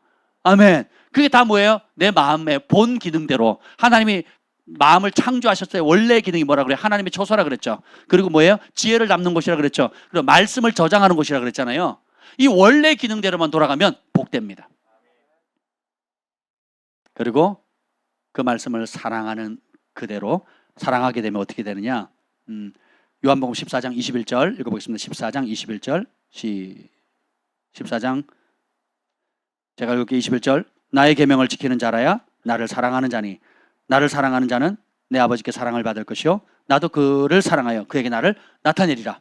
아멘. 그게 다 뭐예요? 내 마음의 본 기능대로 하나님이 마음을 창조하셨어요. 원래 기능이 뭐라 그래요? 하나님의 초소라 그랬죠. 그리고 뭐예요? 지혜를 담는 곳이라 그랬죠. 그리고 말씀을 저장하는 곳이라 그랬잖아요. 이 원래 기능대로만 돌아가면 복됩니다. 그리고 그 말씀을 사랑하는 그대로 살아가게 되면 어떻게 되느냐? 요한복음 14장 21절 읽어보겠습니다. 14장 21절 14장 제가 읽을게 21절 나의 계명을 지키는 자라야 나를 사랑하는 자니 나를 사랑하는 자는 내 아버지께 사랑을 받을 것이요 나도 그를 사랑하여 그에게 나를 나타내리라.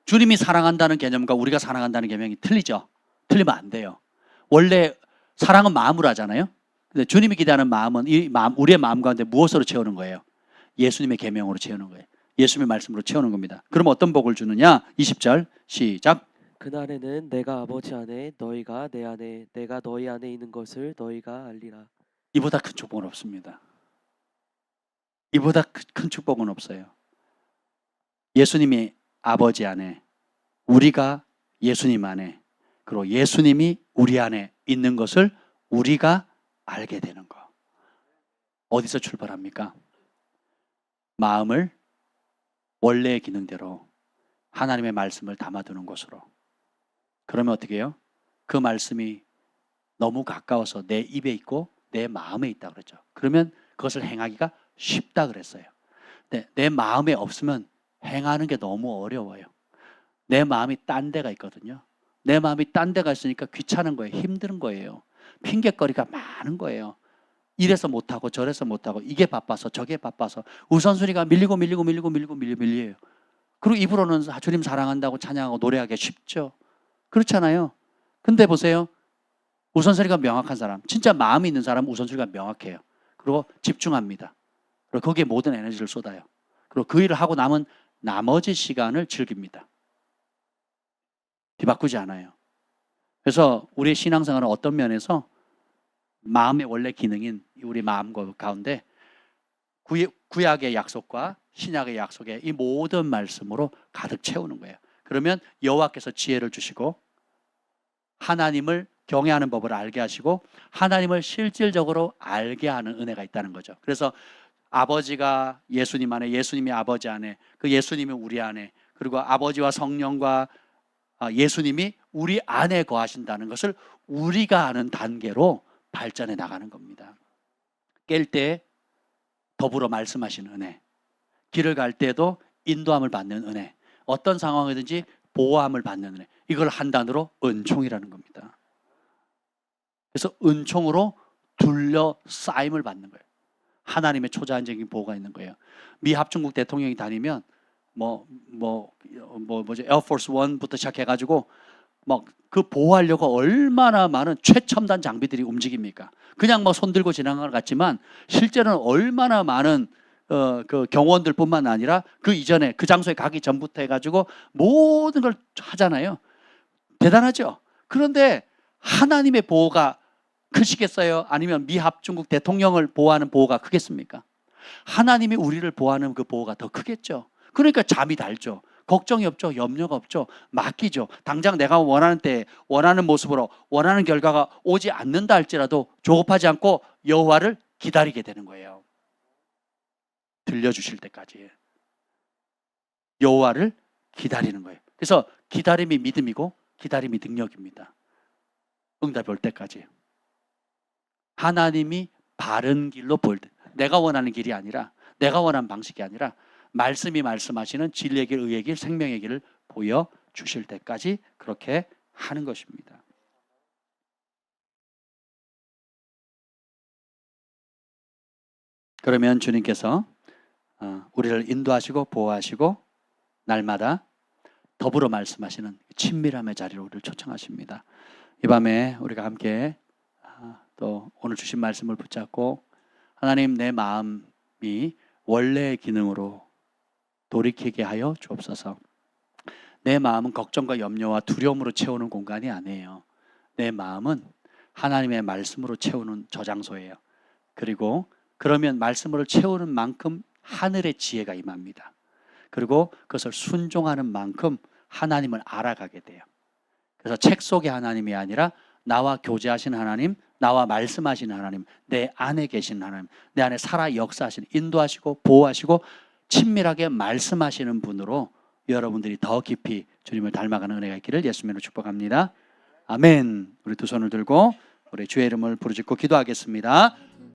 주님이 사랑한다는 개념과 우리가 사랑한다는 개념이 틀리죠. 틀리면 안 돼요. 원래 사랑은 마음으로 하잖아요. 근데 주님이 기대하는 마음은 이 마음, 우리의 마음 가운데 무엇으로 채우는 거예요? 예수님의 계명으로 채우는 거예요. 예수님의 말씀으로 채우는 겁니다. 그럼 어떤 복을 주느냐? 20절 시작. 그날에는 내가 아버지 안에 너희가 내 안에 내가 너희 안에 있는 것을 너희가 알리라. 이보다 큰 축복은 없습니다. 이보다 큰 축복은 없어요. 예수님이 아버지 안에, 우리가 예수님 안에, 그리고 예수님이 우리 안에 있는 것을 우리가 알게 되는 거. 어디서 출발합니까? 마음을 원래의 기능대로 하나님의 말씀을 담아두는 것으로. 그러면 어떻게 해요? 그 말씀이 너무 가까워서 내 입에 있고 내 마음에 있다 그랬죠. 그러면 그것을 행하기가 쉽다 그랬어요. 근데 내 마음에 없으면 행하는 게 너무 어려워요. 내 마음이 딴 데가 있거든요. 내 마음이 딴 데가 있으니까 귀찮은 거예요. 힘든 거예요. 핑계거리가 많은 거예요. 이래서 못하고 저래서 못하고 이게 바빠서 저게 바빠서 우선순위가 밀리고 밀려요. 그리고 입으로는 주님 사랑한다고 찬양하고 노래하기 쉽죠. 그렇잖아요. 근데 보세요. 우선순위가 명확한 사람, 진짜 마음이 있는 사람은 우선순위가 명확해요. 그리고 집중합니다. 그리고 거기에 모든 에너지를 쏟아요. 그리고 그 일을 하고 남은 나머지 시간을 즐깁니다. 뒤바꾸지 않아요. 그래서 우리의 신앙생활은 어떤 면에서 마음의 원래 기능인 우리 마음 가운데 구약의 약속과 신약의 약속의 이 모든 말씀으로 가득 채우는 거예요. 그러면 여호와께서 지혜를 주시고 하나님을 경외하는 법을 알게 하시고 하나님을 실질적으로 알게 하는 은혜가 있다는 거죠. 그래서 아버지가 예수님 안에, 예수님이 아버지 안에, 그 예수님이 우리 안에, 그리고 아버지와 성령과 예수님이 우리 안에 거하신다는 것을 우리가 아는 단계로 발전해 나가는 겁니다. 깰 때 더불어 말씀하시는 은혜, 길을 갈 때도 인도함을 받는 은혜, 어떤 상황이든지 보호함을 받는 은혜, 이걸 한 단어로 은총이라는 겁니다. 그래서 은총으로 둘러싸임을 받는 거예요. 하나님의 초자연적인 보호가 있는 거예요. 미 합중국 대통령이 다니면 에어포스 1부터 시작해가지고 그 보호하려고 얼마나 많은 최첨단 장비들이 움직입니까? 그냥 손 들고 지나간 것 같지만 실제로는 얼마나 많은 그 경호원들뿐만 아니라 그 이전에 그 장소에 가기 전부터 해가지고 모든 걸 하잖아요. 대단하죠. 그런데 하나님의 보호가 크시겠어요? 아니면 미 합중국 대통령을 보호하는 보호가 크겠습니까? 하나님이 우리를 보호하는 그 보호가 더 크겠죠. 그러니까 잠이 달죠. 걱정이 없죠. 염려가 없죠. 맡기죠. 당장 내가 원하는 때 원하는 모습으로 원하는 결과가 오지 않는다 할지라도 조급하지 않고 여호와를 기다리게 되는 거예요. 들려주실 때까지 여호와를 기다리는 거예요. 그래서 기다림이 믿음이고 기다림이 능력입니다. 응답이 올 때까지. 하나님이 바른 길로 보일 때, 내가 원하는 길이 아니라, 내가 원하는 방식이 아니라 말씀이 말씀하시는 진리의 길, 의의 길, 생명의 길을 보여주실 때까지 그렇게 하는 것입니다. 그러면 주님께서 우리를 인도하시고 보호하시고 날마다 더불어 말씀하시는 친밀함의 자리로 우리를 초청하십니다. 이 밤에 우리가 함께 또 오늘 주신 말씀을 붙잡고 하나님, 내 마음이 원래의 기능으로 돌이키게 하여 주옵소서. 내 마음은 걱정과 염려와 두려움으로 채우는 공간이 아니에요. 내 마음은 하나님의 말씀으로 채우는 저장소예요. 그리고 그러면 말씀으로 채우는 만큼 하늘의 지혜가 임합니다. 그리고 그것을 순종하는 만큼 하나님을 알아가게 돼요. 그래서 책 속의 하나님이 아니라 나와 교제하시는 하나님, 나와 말씀하시는 하나님, 내 안에 계신 하나님, 내 안에 살아 역사하시는, 인도하시고 보호하시고 친밀하게 말씀하시는 분으로 여러분들이 더 깊이 주님을 닮아가는 은혜가 있기를 예수님으로 축복합니다. 아멘. 우리 두 손을 들고 우리 주의 이름을 부르짖고 기도하겠습니다.